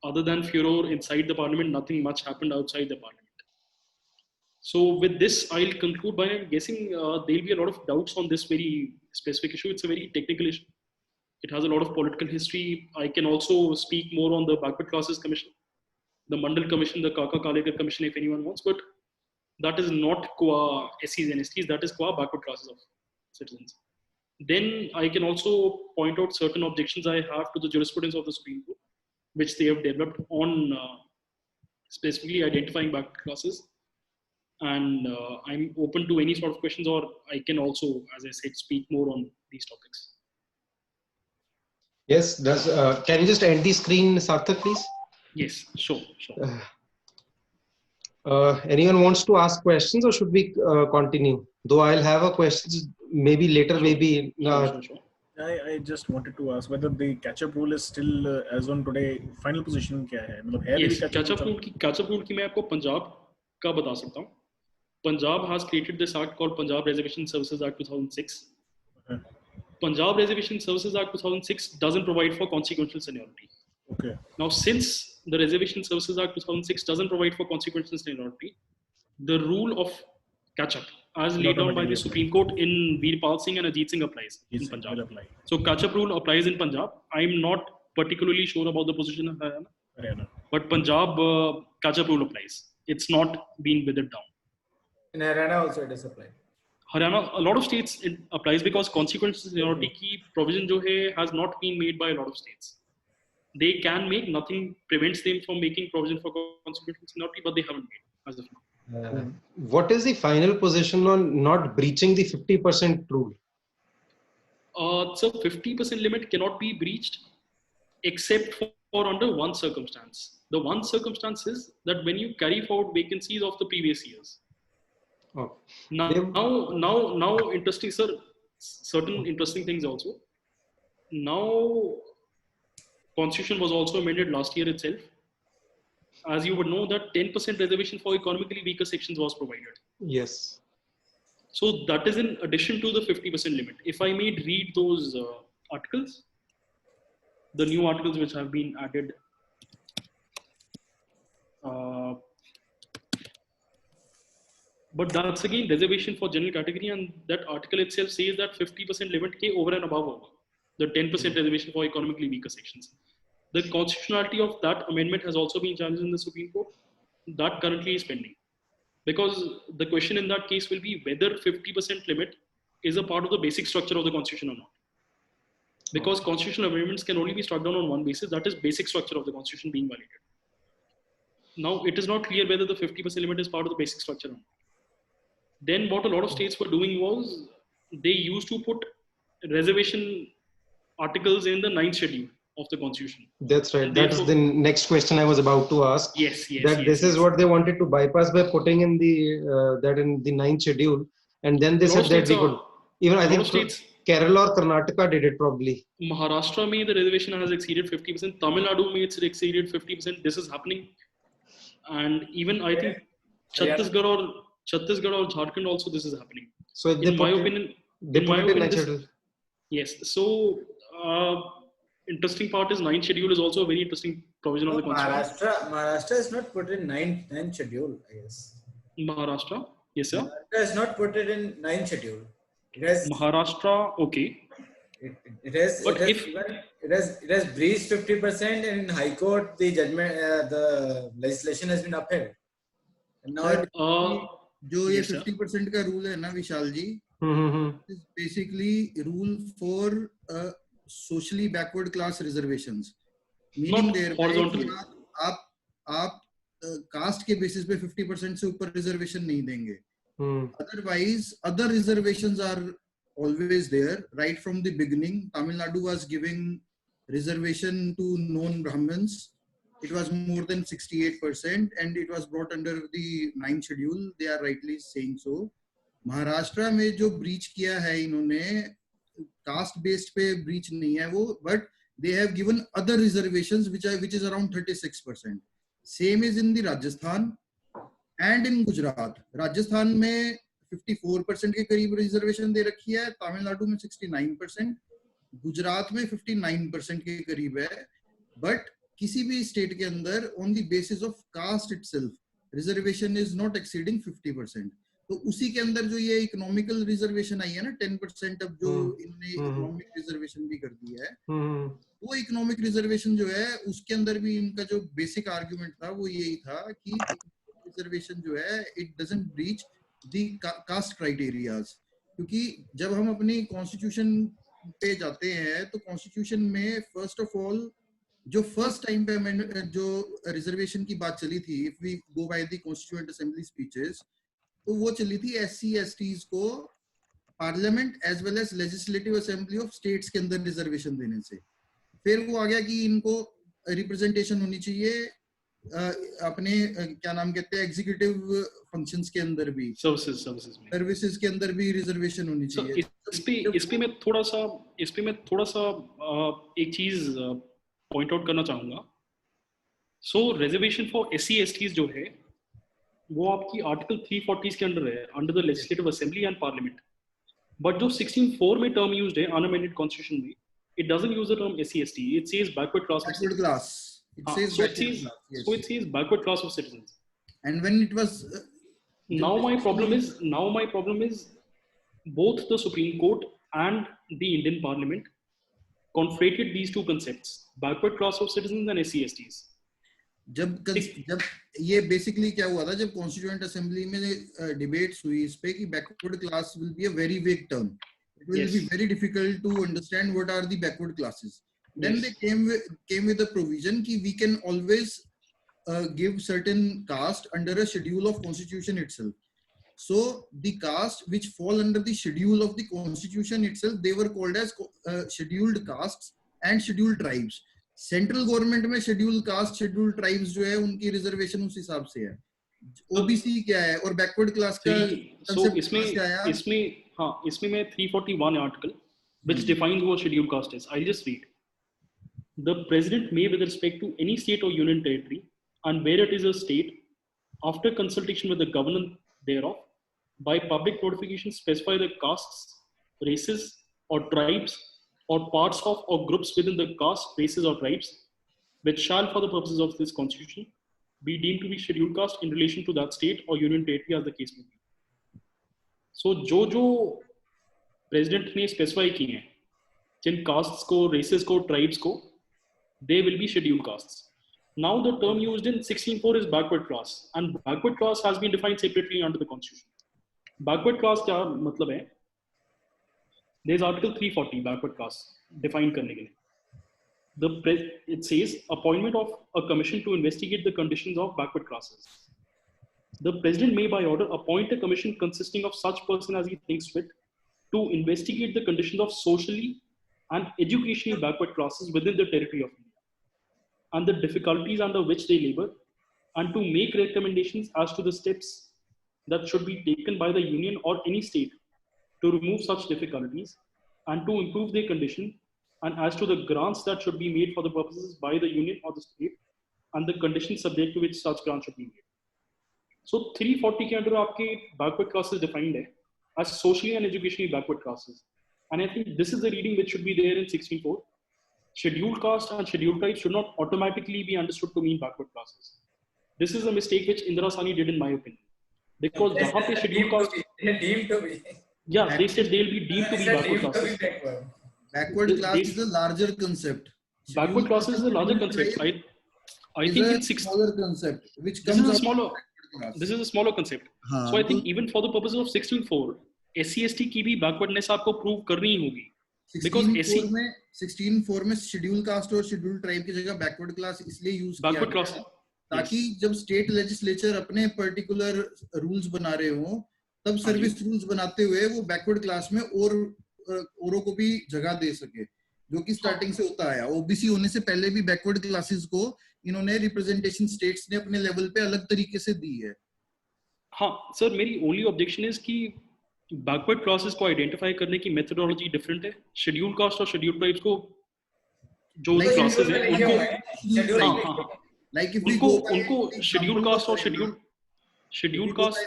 Other than furor inside the Parliament, nothing much happened outside the Parliament. So with this, I'll conclude by guessing there'll be a lot of doubts on this very specific issue. It's a very technical issue. It has a lot of political history. I can also speak more on the Backward Classes Commission, the Mandal Commission, the Kaka Kalekar Commission, if anyone wants, but that is not qua SCs and STs, that is qua backward classes of citizens. Then I can also point out certain objections I have to the jurisprudence of the Supreme Court, which they have developed on specifically identifying backward classes. And I'm open to any sort of questions, or I can also, as I said, speak more on these topics. Yes, can you just end the screen, Sarthak, please? Yes, sure. Anyone wants to ask questions, or should we continue? Though I'll have a question maybe later, Sure. maybe. Sure. I just wanted to ask whether the catch-up rule is still, as on today, final position क्या है? मतलब है Yes, भी catch-up rule की मैं आपको पंजाब का बता सकता हूँ. Punjab has created this act called Punjab Reservation Services Act 2006. Okay. Punjab Reservation Services Act 2006 doesn't provide for consequential seniority. Okay. Now, since the Reservation Services Act 2006 doesn't provide for consequential seniority, the rule of catch-up, as laid down by the Supreme Court in Veerpal Singh and Ajit Singh, applies in Punjab. So, catch-up rule applies in Punjab. I'm not particularly sure about the position of Haryana, but Punjab catch-up rule applies. It's not being withered down. In Haryana also it is applied. Haryana, a lot of states it applies because consequential seniority की provision जो है has not been made by a lot of states. They can make, nothing prevents them from making provision for consequential seniority, but they haven't made as of now. What is the final position on not breaching the 50% rule? So 50% limit cannot be breached except for under one circumstance. The one circumstance is that when you carry forward vacancies of the previous years. Oh. Now, interesting, sir. Certain interesting things also. Now, Constitution was also amended last year itself. As you would know, that 10% reservation for economically weaker sections was provided. Yes. So that is in addition to the 50% limit. If I may read those articles, the new articles which have been added. But that's again reservation for general category, and that article itself says that 50% limit ke over and above the 10% reservation for economically weaker sections. The constitutionality of that amendment has also been challenged in the Supreme Court. That currently is pending. Because the question in that case will be whether 50% limit is a part of the basic structure of the Constitution or not. Because constitutional amendments can only be struck down on one basis, that is basic structure of the Constitution being violated. Now, it is not clear whether the 50% limit is part of the basic structure or not. Then what a lot of states were doing was they used to put reservation articles in the 9th schedule of the Constitution. That's right. That's the next question I was about to ask. Yes. This is what they wanted to bypass by putting in the that in the 9th schedule, and then they said that we could. Even I think states, Kerala or Karnataka did it probably. Maharashtra mein the reservation has exceeded 50%. Tamil Nadu mein it's exceeded 50%. This is happening, and even I think Chhattisgarh or Jharkhand also this is happening. So in my opinion, they put it in schedule. Yes. So interesting part is ninth schedule is also a very interesting provision of the constitution. Maharashtra is not put in ninth schedule, I guess. Maharashtra, yes sir. Maharashtra is not put it in ninth schedule. It has Maharashtra, okay. It has breached 50%, and in High Court the judgment, the legislation has been upheld. And now जो ये 50% का rule है ना विशाल जी, is basically rule for socially backward class reservations, meaning there आप cast के basis पे 50% से ऊपर रिजर्वेशन नहीं देंगे. Otherwise, other reservations are always there right from the beginning. Tamil Nadu was giving reservation to non-Brahmins. It was more than 68%, and it was brought under the 9th schedule. They are rightly saying so. Maharashtra में जो breach किया है इन्होंने caste based पे breach नहीं है वो, but they have given other reservations which is around 36%. Same is in the Rajasthan and in Gujarat. Rajasthan में 54% के करीब रिजर्वेशन दे रखी है, तमिलनाडु में 69%, गुजरात में 59% के करीब है. बट किसी भी स्टेट के अंदर on the basis of caste itself reservation is not exceeding 50%. तो उसी के अंदर जो ये इकोनॉमिकल रिजर्वेशन आई है ना 10%, अब जो इन्होंने इकोनॉमिक रिजर्वेशन भी कर दी है, वो इकोनॉमिक रिजर्वेशन जो है उसके अंदर भी इनका जो बेसिक आर्गुमेंट था वो यही था कि रिजर्वेशन जो है it doesn't breach the caste criterias. क्योंकि जब हम अपनी कॉन्स्टिट्यूशन पे जाते हैं तो कॉन्स्टिट्यूशन में फर्स्ट ऑफ ऑल जो फर्स्ट टाइम पे जो रिजर्वेशन की बात चली थी, if we go by the constituent assembly speeches, तो वो चली थी एससी एसटीज को parliament as well as legislative assembly of states के अंदर रिजर्वेशन देने से. फिर वो आ गया कि इनको रिप्रेजेंटेशन होनी चाहिए अपने क्या नाम कहते हैं एग्जीक्यूटिव फंक्शंस के अंदर भी, सर्विसेज के अंदर भी रिजर्वेशन होनी चाहिए. इस पे मैं थोड़ा सा एक चीज पॉइंट आउट करना चाहूंगा. सो रिजर्वेशन फॉर एससी एसटीज जो है वो आपकी आर्टिकल 340 के अंडर है, under the legislative assembly and parliament. But जो 16(4) में टर्म यूज्ड है अनअमेंडेड कॉन्स्टिट्यूशन में, it doesn't use the term SC ST, it says backward class. It says backward class of citizens. And when it was now my problem is both the Supreme Court and the Indian Parliament conflated these two concepts, backward class of citizens and SC/STs. जब ये basically क्या हुआ था, जब constituent assembly में debates हुई इस पे कि backward class will be a very vague term, it will be very difficult to understand what are the backward classes. Then they came with a provision कि we can always give certain caste under a schedule of constitution itself. So the caste which fall under the schedule of the constitution itself, they were called as scheduled castes and scheduled tribes. Central government में scheduled caste, scheduled tribes जो है उनकी reservation उस हिसाब से है. OBC क्या है और backward class का concept क्या है? इसमें मैं 341 article which defines what scheduled caste is. I'll just read. The president may, with respect to any state or union territory, and where it is a state, after consultation with the governor thereof, by public notification specify the castes, races, or tribes, or parts of or groups within the caste, races, or tribes, which shall, for the purposes of this constitution, be deemed to be scheduled caste in relation to that state or union territory as the case may be. So, जो president ने specify किए हैं, जिन castes को, races को, tribes को, they will be scheduled castes. Now the term used in 16(4) is backward class, and backward class has been defined separately under the constitution. Backward class क्या मतलब है? There is article 340 backward class defined करने के लिए. It says appointment of a commission to investigate the conditions of backward classes. The president may by order appoint a commission consisting of such person as he thinks fit to investigate the conditions of socially and educationally backward classes within the territory of India and the difficulties under which they labor, and to make recommendations as to the steps that should be taken by the union or any state to remove such difficulties and to improve their condition, and as to the grants that should be made for the purposes by the union or the state and the conditions subject to which such grants should be made. So 340 के अंदर आपके backward classes defined है as socially and educationally backward classes, and I think this is the reading which should be there in 16(4). scheduled caste and scheduled tribes should not automatically be understood to mean backward classes. This is a mistake which Indira Sahni did, in my opinion. Because They said scheduled caste, they're deemed to be. yeah, they said they'll be deemed to be backward classes. Backward class is a larger concept. Backward class is a larger concept. I think it's a smaller concept, which this comes is a out smaller. This is a smaller concept. So I think even for the purposes of 16.4, SC/ST की भी backwardness आपको prove करनी ही होगी. Because 16.4 में scheduled caste और scheduled tribe की जगह backward class इसलिए use किया backward class, ताकि जब state legislature अपने particular rules बना रहे हो, तब service rules बनाते हुए वो backward class में औरों को भी जगह दे सके, जो कि starting से होता आया. OBC होने से पहले भी backward classes को इन्होंने रिप्रेजेंटेशन स्टेट्स ने अपने लेवल पे अलग तरीके से दी है. हाँ सर, मेरी ओनली ऑब्जेक्शन इज कि बैकवर्ड क्लासेस को आइडेंटिफाई करने की मेथोडोलॉजी डिफरेंट है. शेड्यूल कास्ट और शेड्यूल ट्राइब्स को जो क्लासेस हैं उनको शेड्यूल कास्ट और शेड्यूल कास्ट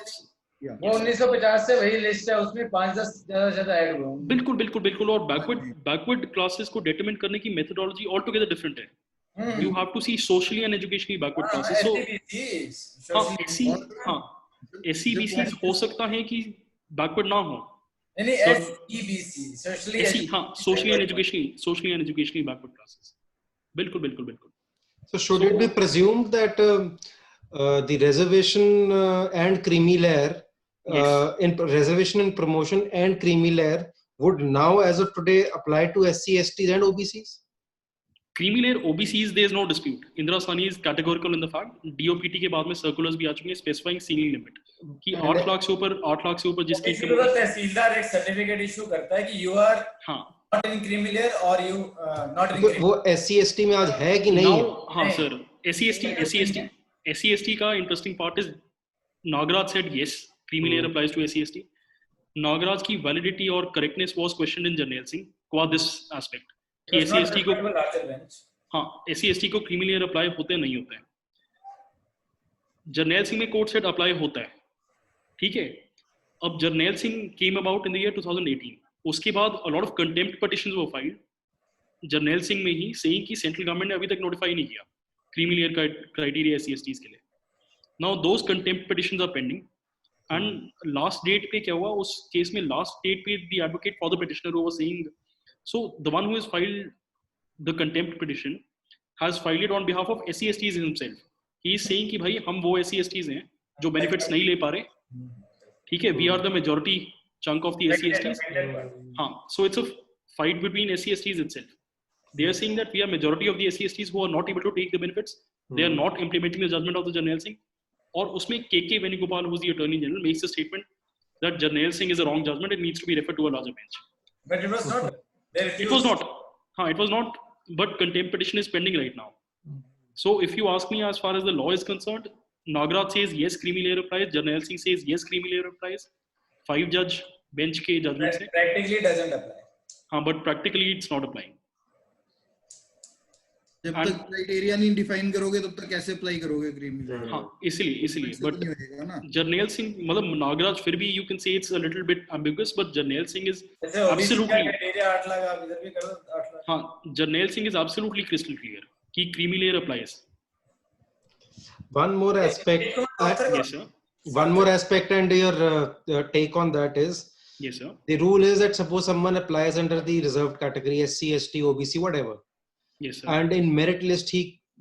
वो 1950 से वही लिस्ट है, उसमें 5-10 ज्यादा ऐड हुए. बिल्कुल और बैकवर्ड क्लासेस को डिटरमाइन करने की मेथोडोलॉजी ऑल टुगेदर डिफरेंट है. You have to see socially and educationally backward classes. So SCBCs हो सकता है कि backward ना हो. Socially and educationally backward classes. बिल्कुल. So should it be presumed that the reservation and creamy layer, in reservation and promotion and creamy layer would now as of today apply to SC, STs and OBCs? Creamy layer OBCs, there is no dispute. Indira Sahni is categorical in the fact. DOPT के बाद में circulars भी आ चुके हैं specifying ceiling limit कि 8 लाख से ऊपर जिसकी तहसीलदार एक सर्टिफिकेट इशू करता है कि you are not in creamy layer or you not in. वो SC ST में आज है कि नहीं है? हाँ सर, SC ST का interesting part is Nagaraj said yes, creamy layer applies to SC ST. Nagaraj की validity और correctness was questioned in Jarnail Singh qua this aspect. कि SC/ST को क्रीमी लेयर अप्लाई होते नहीं होते हैं. जर्नैल सिंह में कोर्ट सेट अप्लाई होता है, ठीक है. अब Jarnail Singh came about in the year 2018. उसके बाद a lot of contempt petitions were filed Jarnail Singh में ही, सेइंग कि सेंट्रल गवर्नमेंट ने अभी तक नोटिफाई नहीं किया क्रीमी लेयर का क्राइटेरिया SC/STs के लिए. Now those contempt petitions are pending and last date पे क्या हुआ उस केस में, लास्ट डेट पे the advocate for the petitioner was saying, so the one who has filed the contempt petition has filed it on behalf of SC/STs himself. He is saying कि भाई हम वो SC/STs हैं जो benefits नहीं ले पा रहे, ठीक है. We are the majority chunk of the SC/STs. हाँ, so it's a fight between SC/STs itself. They are saying that we are majority of the SC/STs who are not able to take the benefits. They are not implementing the judgment of the Jarnail Singh. और उसमें KK Venugopal, who is the Attorney General, makes a statement that Jarnail Singh is a wrong judgment and needs to be referred to a larger bench. But it was not. It was not. But contempt petition is pending right now. So if you ask me, as far as the law is concerned, Nagaraj says yes, creamy layer applies. Jarnail Singh says yes, creamy layer applies. 5-judge bench के judgment से practically doesn't apply. हाँ, but practically it's not applying. जब तक criteria नहीं define करोगे तब तक कैसे अप्लाई करोगे क्रीमी लेयर? हाँ, इसलिए बट जर्नैल सिंह मतलब नागराज फिर भी you can say it's a little bit ambiguous, but Jarnail Singh is absolutely 8 lakh आप इधर भी कर दो 8 लाख. हाँ, Jarnail Singh is absolutely crystal clear कि creamy layer applies. One more aspect. Yes sir. One more aspect and your take on that is, yes sir, the rule is that suppose someone applies under the reserved category, SC, ST, OBC, whatever. Yes sir. And in merit list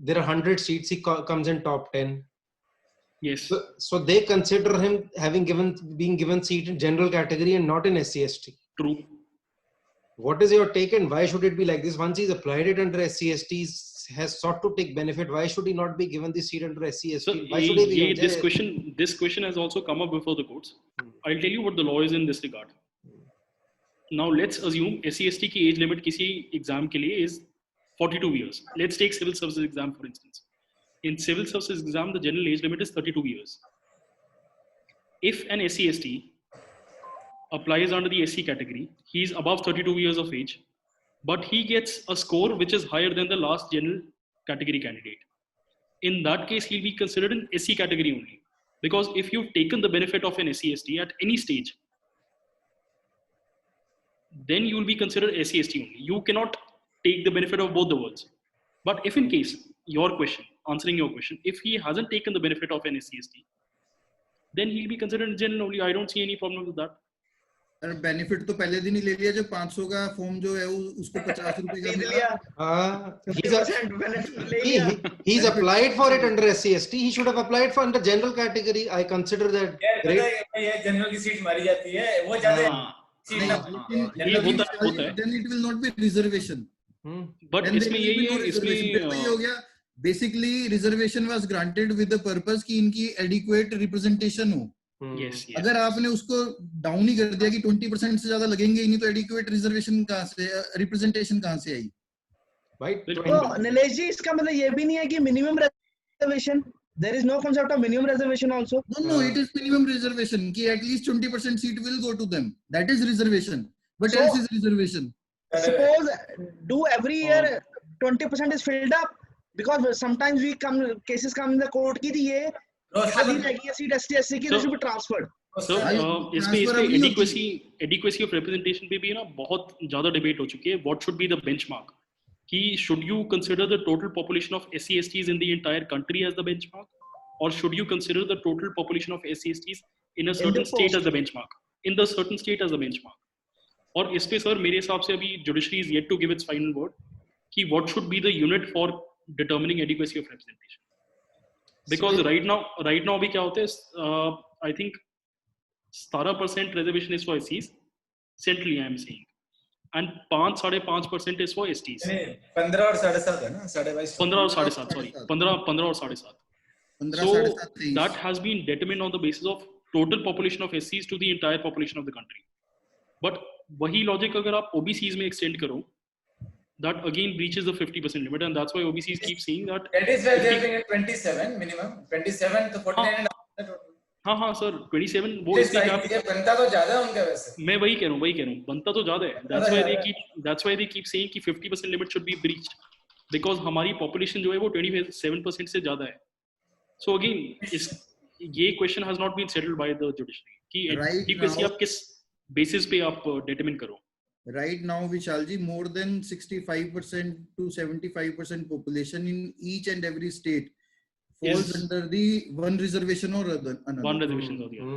there are 100 seats, he comes in top 10. Yes. So they consider him being given seat in general category and not in SC, ST. True. What is your take and why should it be like this? Once he's applied it under SC, ST, has sought to take benefit, why should he not be given the seat under SC, ST? So why should he be this question has also come up before the courts. I'll tell you what the law is in this regard. Now let's assume SC, ST की age limit किसी exam के लिए is 42 years. Let's take civil services exam for instance. In civil services exam, the general age limit is 32 years. If an SC/ST applies under the SC category, he is above 32 years of age, but he gets a score which is higher than the last general category candidate. In that case, he'll be considered in SC category only. Because if you've taken the benefit of an SC/ST at any stage, then you will be considered SC/ST only. You cannot take the benefit of both the worlds. But if in case, answering your question, if he hasn't taken the benefit of an SC/ST, then he'll be considered general only. I don't see any problem with that. Benefit तो पहले दिन ही ले लिया, जो 500 का form जो है उसको 50 रुपए का मिला. He's applied for it under SC/ST. He should have applied for under general category. I consider that. ये जनरल की सीट मारी जाती है, वो ज्यादा then it will not be reservation. But इसमें यही है, इसमें हो गया basically reservation was granted with the purpose कि इनकी adequate representation हो. Yes. अगर आपने उसको डाउन ही कर दिया कि 20% से ज्यादा लगेंगे ही नहीं, तो एडिक्वेट रिजर्वेशन कहां से, रिप्रेजेंटेशन कहां से आई? तो नीलेश जी, इसका मतलब ये भी नहीं है कि minimum reservation, there is no concept of minimum reservation also. No, it is minimum reservation कि at least 20% seat will go to them. That is reservation. But else is reservation. Suppose do every year 20% is filled up, because sometimes cases come in the court कि ये खाली लगी है seat ST/SC की, should be transferred. So इसमें adequacy of representation पे भी ना बहुत ज़्यादा debate हो चुकी है. What should be the benchmark? कि should you consider the total population of SC/STs in the entire country as the benchmark, or should you consider the total population of SC/STs in a certain state as the benchmark? In the certain state as the benchmark. और इस पे sir मेरे हिसाब से अभी judiciary is yet to give its final word कि what should be the unit for determining adequacy of representation. Because right now अभी क्या होता है, I think 17% reservation is for SCs centrally, I am saying, and 5-5.5% is for STs. 15 और 7.5 है ना, 22.5. 15 और 7.5, sorry, 15 और 7.5. So that has been determined on the basis of total population of SCs to the entire population of the country. But वही logic अगर आप OBCs में extend करो, that again breaches the 50% limit, and that's why OBCs keep saying that. That is why they are doing 27 minimum, 27 to 49 and हाँ sir 27 वो इसलिए क्या बनता तो ज्यादा है उनका वैसे. मैं वही कह रहा हूँ बनता तो ज्यादा है. That's why they keep saying कि 50% limit should be breached, because हमारी population जो है वो 27% से ज्यादा है. So again ये question has not been settled by the judiciary कि adequacy आप किस basis पे आप determine करो. Right now, Vishalji, more than 65% to 75% population in each and every state falls under the one reservation or another. One reservation or the other.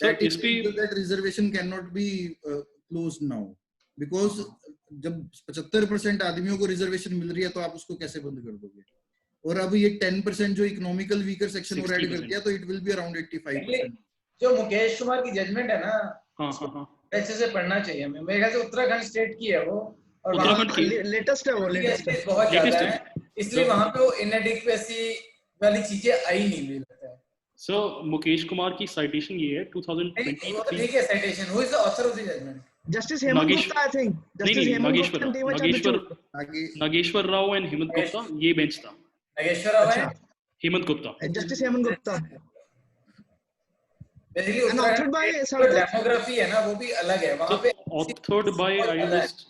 That reservation cannot be closed now, because जब 75% आदमियों को reservation मिल रही है, तो आप उसको कैसे बंद कर दोगे? और अब ये 10% जो इकोनॉमिकल वीकर सेक्शन और ऐड कर दिया, तो इट विल बी अराउंड 85%. जो मुकेश कुमार की जजमेंट है ना, हाँ अच्छे से पढ़ना चाहिए. मेरे ख्याल से उत्तराखंड स्टेट की है वो, और लेटेस्ट है वो, लेटेस्ट बहुत ज्यादा है, इसलिए वहां पे वो इनएडिक्वेसी वाली चीजें आई नहीं, मुझे लगता है. सो मुकेश कुमार की साइटेशन ये है 2020. ठीक है citation. Who is the author of the judgment? Justice Hemant Gupta, I think. Nageswara Rao and Hemant Gupta, ये बेंच था. नागेश्वर राव है, Hemant Gupta, justice Hemant Gupta. Basically, authored by demography है ना, वो भी अलग है वहाँ पे. Authored by, I will just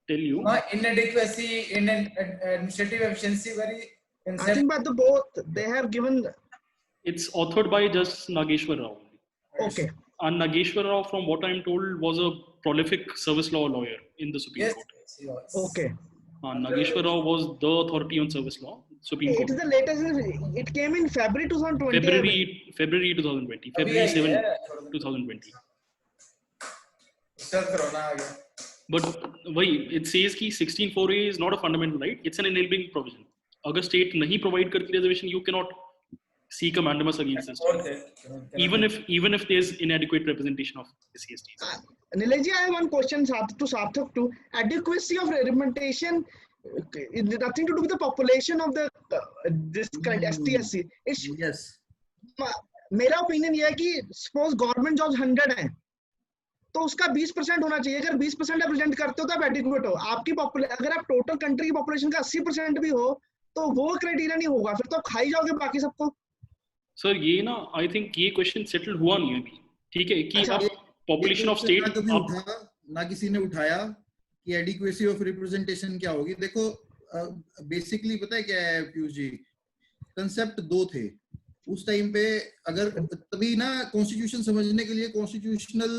tell you. Inadequacy, administrative efficiency, very. I think by the both they have given. It's authored by Justice Nageshwar Rao. Okay. And Nageshwar Rao, from what I am told, was a prolific service law lawyer in the Supreme Court. Yes. Okay. Nageshwar Rao was the authority on service law, Supreme Court. It is the latest. It came in February 2020. February 2020. February 7, 2020. But it says कि 16(4)(a) is not a fundamental right. It's an enabling provision. अगर state नहीं provide करती reservation, you cannot seek a mandamus against this. Even if there's inadequate representation of SC/STs. Nilesh ji, I have one question to Sarthak too. Adequacy of representation is nothing to do with the population of the this kind ST/SC. Yes. मेरा opinion ये है कि suppose government jobs 100 हैं, तो उसका 20% होना चाहिए. अगर 20% रिप्रेजेंट करते हो तो आप एडिक्वेट हो. आपकी अगर आप टोटल कंट्री की पॉपुलेशन का 80% भी हो, तो वो क्राइटेरिया नहीं होगा, फिर तो आप खाई जाओगे बाकी सबको. सर ये ना, आई थिंक ये क्वेश्चन सेटल हुआ नहीं अभी. ठीक है कि आप पॉपुलेशन ऑफ स्टेट ना किसी ने उठाया कि एडिक्वेसी ऑफ रिप्रेजेंटेशन क्या होगी. देखो बेसिकली पता है क्या है पीयूष जी, कंसेप्ट दो थे उस टाइम पे. अगर तभी ना कॉन्स्टिट्यूशन समझने के लिए कॉन्स्टिट्यूशनल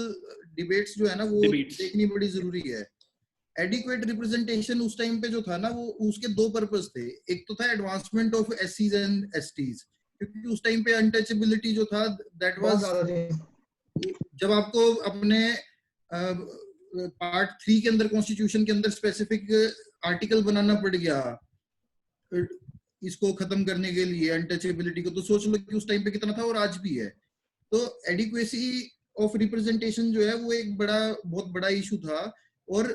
डिबेट्स जो है ना वो देखनी बड़ी जरूरी है. एडिक्वेट रिप्रेजेंटेशन उस टाइम पे जो था ना, वो उसके दो पर्पस थे। एक तो था एडवांसमेंट ऑफ एससीज एंड एसटीज, क्योंकि उस टाइम पे अनटचेबिलिटी जो था दैट वाज, जब आपको अपने पार्ट 3 के अंदर कॉन्स्टिट्यूशन के अंदर स्पेसिफिक आर्टिकल बनाना पड़ गया इसको खत्म करने के लिए अनटचेबिलिटी को, तो सोच लो कि उस टाइम पे कितना था और आज भी है। तो एडिक्वेसी ऑफ रिप्रेजेंटेशन जो है वो एक बहुत बड़ा इशू था, और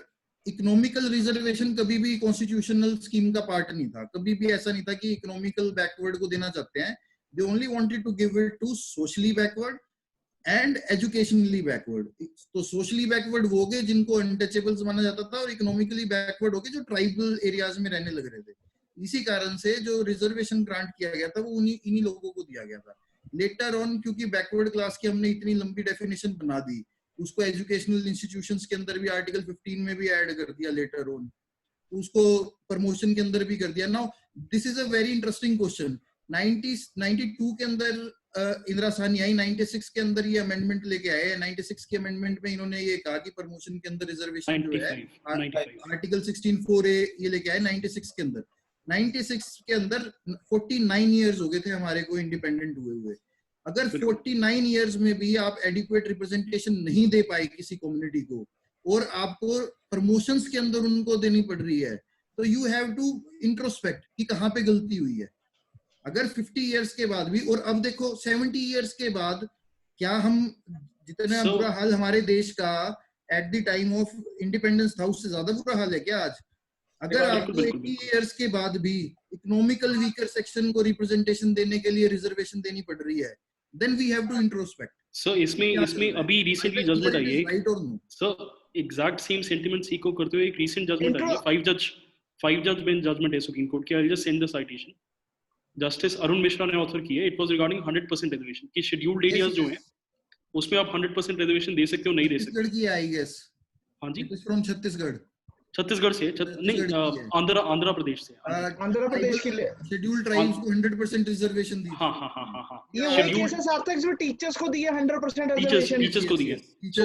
इकोनॉमिकल रिजर्वेशन कभी भी कॉन्स्टिट्यूशनल स्कीम का पार्ट नहीं था। कभी भी ऐसा नहीं था कि इकोनॉमिकल बैकवर्ड को देना चाहते हैं। They only wanted to give it to socially backward and educationally backward. तो सोशली बैकवर्ड वो गए जिनको अनटचेबल्स माना जाता था, और इकोनॉमिकली बैकवर्ड हो गए जो ट्राइबल एरियाज में रहने लग रहे थे। इसी कारण से जो रिजर्वेशन ग्रांट किया गया था वो इन्हीं लोगों को दिया गया था। लेटर ऑन क्योंकि बैकवर्ड क्लास की हमने इतनी लंबी डेफिनेशन बना दी, उसको एजुकेशनल इंस्टीट्यूशंस के अंदर भी आर्टिकल 15 में भी ऐड कर दिया, लेटर ऑन उसको प्रमोशन के अंदर भी कर दिया। Now this is a very interesting question. 92 के अंदर इंदिरा साहनी आई, 96 के अंदर ये अमेंडमेंट लेके आए। 96 के अमेंडमेंट में इन्होंने ये कहा कि प्रमोशन के अंदर रिजर्वेशन जो है आर्टिकल 16(4)(a) ये लेके आए 96 के अंदर। 96 के अंदर 49 इयर्स हो गए थे हमारे को इंडिपेंडेंट हुए। अगर 49 इयर्स में भी आप एडिक्वेट रिप्रेजेंटेशन नहीं दे पाए किसी कम्युनिटी को, और आपको प्रमोशंस के अंदर उनको देनी पड़ रही है, तो यू हैव टू इंट्रोस्पेक्ट कि कहाँ पे गलती हुई है। अगर 50 इयर्स के बाद भी, और अब देखो 70 इयर्स के बाद, क्या हम जितना बुरा हाल हमारे देश का at the time of independence था उससे ज्यादा बुरा हाल है क्या आज? अगर आपको 80 इयर्स के बाद भी इकोनॉमिकल वीकर सेक्शन को रिप्रेजेंटेशन देने के लिए रिजर्वेशन देनी पड़ रही है, then we have to introspect. So इसमें अभी रिसेंटली जजमेंट आई है, right or no? So exact same sentiments echo करते हुए एक रीसेंट जजमेंट आई है, 5 जज बेंच जजमेंट है सुप्रीम कोर्ट की। I just send the citation, justice Arun Mishra ने ऑथर की है। इट वाज रिगार्डिंग 100% रिजर्वेशन कि शेड्यूल्ड एरियाज जो हैं उसमें आप 100% रिजर्वेशन दे सकते हो, नहीं दे सकते। छत्तीसगढ़ की आई गेस। हां जी, इट इज फ्रॉम छत्तीसगढ़ से नहीं, आंध्र प्रदेश से। आंध्र प्रदेश के लिए शेड्यूल्ड ट्राइब्स को 100% रिजर्वेशन दी। हां ये वही केस है सार्थक जो टीचर्स को दिया 100% रिजर्वेशन, टीचर्स को दिया। तो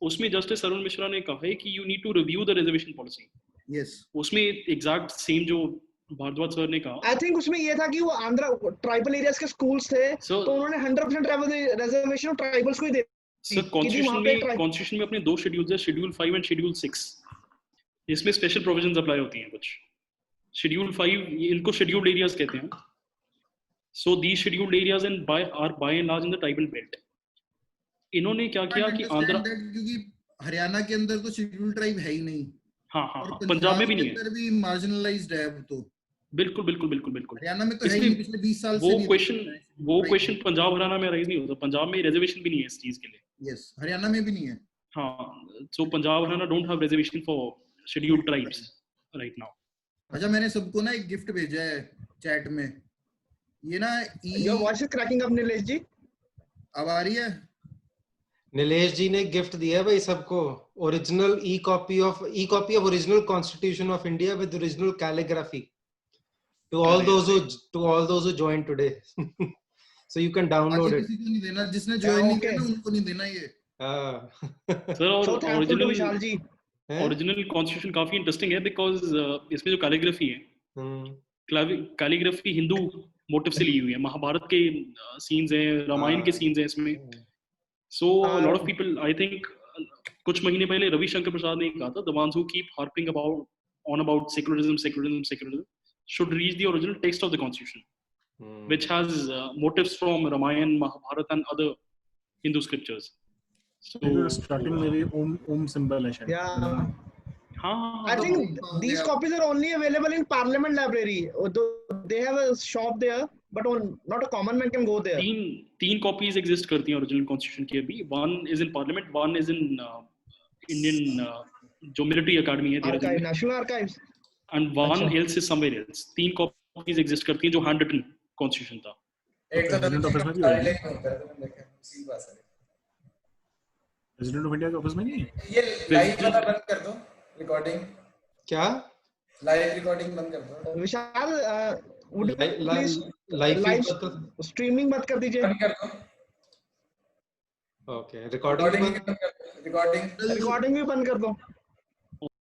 उसमें जस्टिस अरुण मिश्रा ने कहा है कि you need to review the reservation policy. Yes, उसमें एग्जैक्ट सेम जो भारद्वाज सर ने कहा, आई थिंक उसमें ये था कि वो आंध्र ट्राइबल एरियाज के स्कूल्स थे, तो उन्होंने 100% रिजर्वेशन ट्राइबल्स को ही दे दी। सर कॉन्स्टिट्यूशन में अपने 2 शेड्यूल्स है, शेड्यूल 5 एंड शेड्यूल 6। इसमें स्पेशल प्रोविजंस अप्लाई होती हैं कुछ। शेड्यूल 5 इनको शेड्यूल्ड एरियाज कहते हैं। So the scheduled areas and by and large in the tribal belt. इन्होंने क्या किया कि आंध्र, क्योंकि हरियाणा के अंदर तो शेड्यूल्ड ट्राइब है ही नहीं। हाँ, पंजाब में भी नहीं है, अंदर भी मार्जिनलाइज्ड है अब तो। बिल्कुल। हरियाणा में तो है ही, पिछले 20 साल से वो क्वेश्चन पंजाब हरियाणा में राइज नहीं होता। पंजाब में रिजर्वेशन भी नहीं है इस चीज के लिए। यस, हरियाणा में भी नहीं है। हाँ, so Punjab Haryana don't have reservation for scheduled tribes right now. अच्छा, मैंने सबको ना एक गिफ्ट भेजा है चैट में। ये ना your voice is cracking up Nilesh ji. अब आ रही है? नीलेश जी ने गिफ्ट दिया है भाई सबको, original E copy of original constitution of India with original calligraphy to all those who joined today. So you can download it. किसी को नहीं देना, जिसने ज्वाइन नहीं किया ना उनको नहीं देना ये। सर, और ओरिजिनल कॉन्स्टिट्यूशन काफी इंटरेस्टिंग है बिकॉज इसमें जो कैलीग्राफी है, कैलीग्राफी हिंदू मोटिव से ली हुई है। महाभारत के सीन्स हैं, रामायण के सीन्स हैं इसमें। So lot of people, I think कुछ महीने पहले रविशंकर प्रसाद ने कहा था, the ones who keep harping about secularism should read the original text of the constitution, which has motives from Ramayana, Mahabharata and other Hindu scriptures. So starting में भी ओम symbol है शायद। Yeah. I think these copies are only available in Parliament Library. They have a shop there, but not a common man can go there. तीन copies exist करती हैं original constitution की अभी। One is in Parliament, one is in Indian जो military academy है, Archive, National Archives. And one else is somewhere else. 3 copies exist करती हैं जो hand written constitution था। एक तो प्रेसिडेंट ऑफ इंडिया के ऑफिस में नहीं है। ये लाइव वाला बंद कर दो, रिकॉर्डिंग। क्या लाइव रिकॉर्डिंग बंद कर दो विशाल? लाइव स्ट्रीमिंग मत कर दीजिए। बंद कर दो। ओके, रिकॉर्डिंग भी बंद कर दो। रिकॉर्डिंग भी बंद कर दो।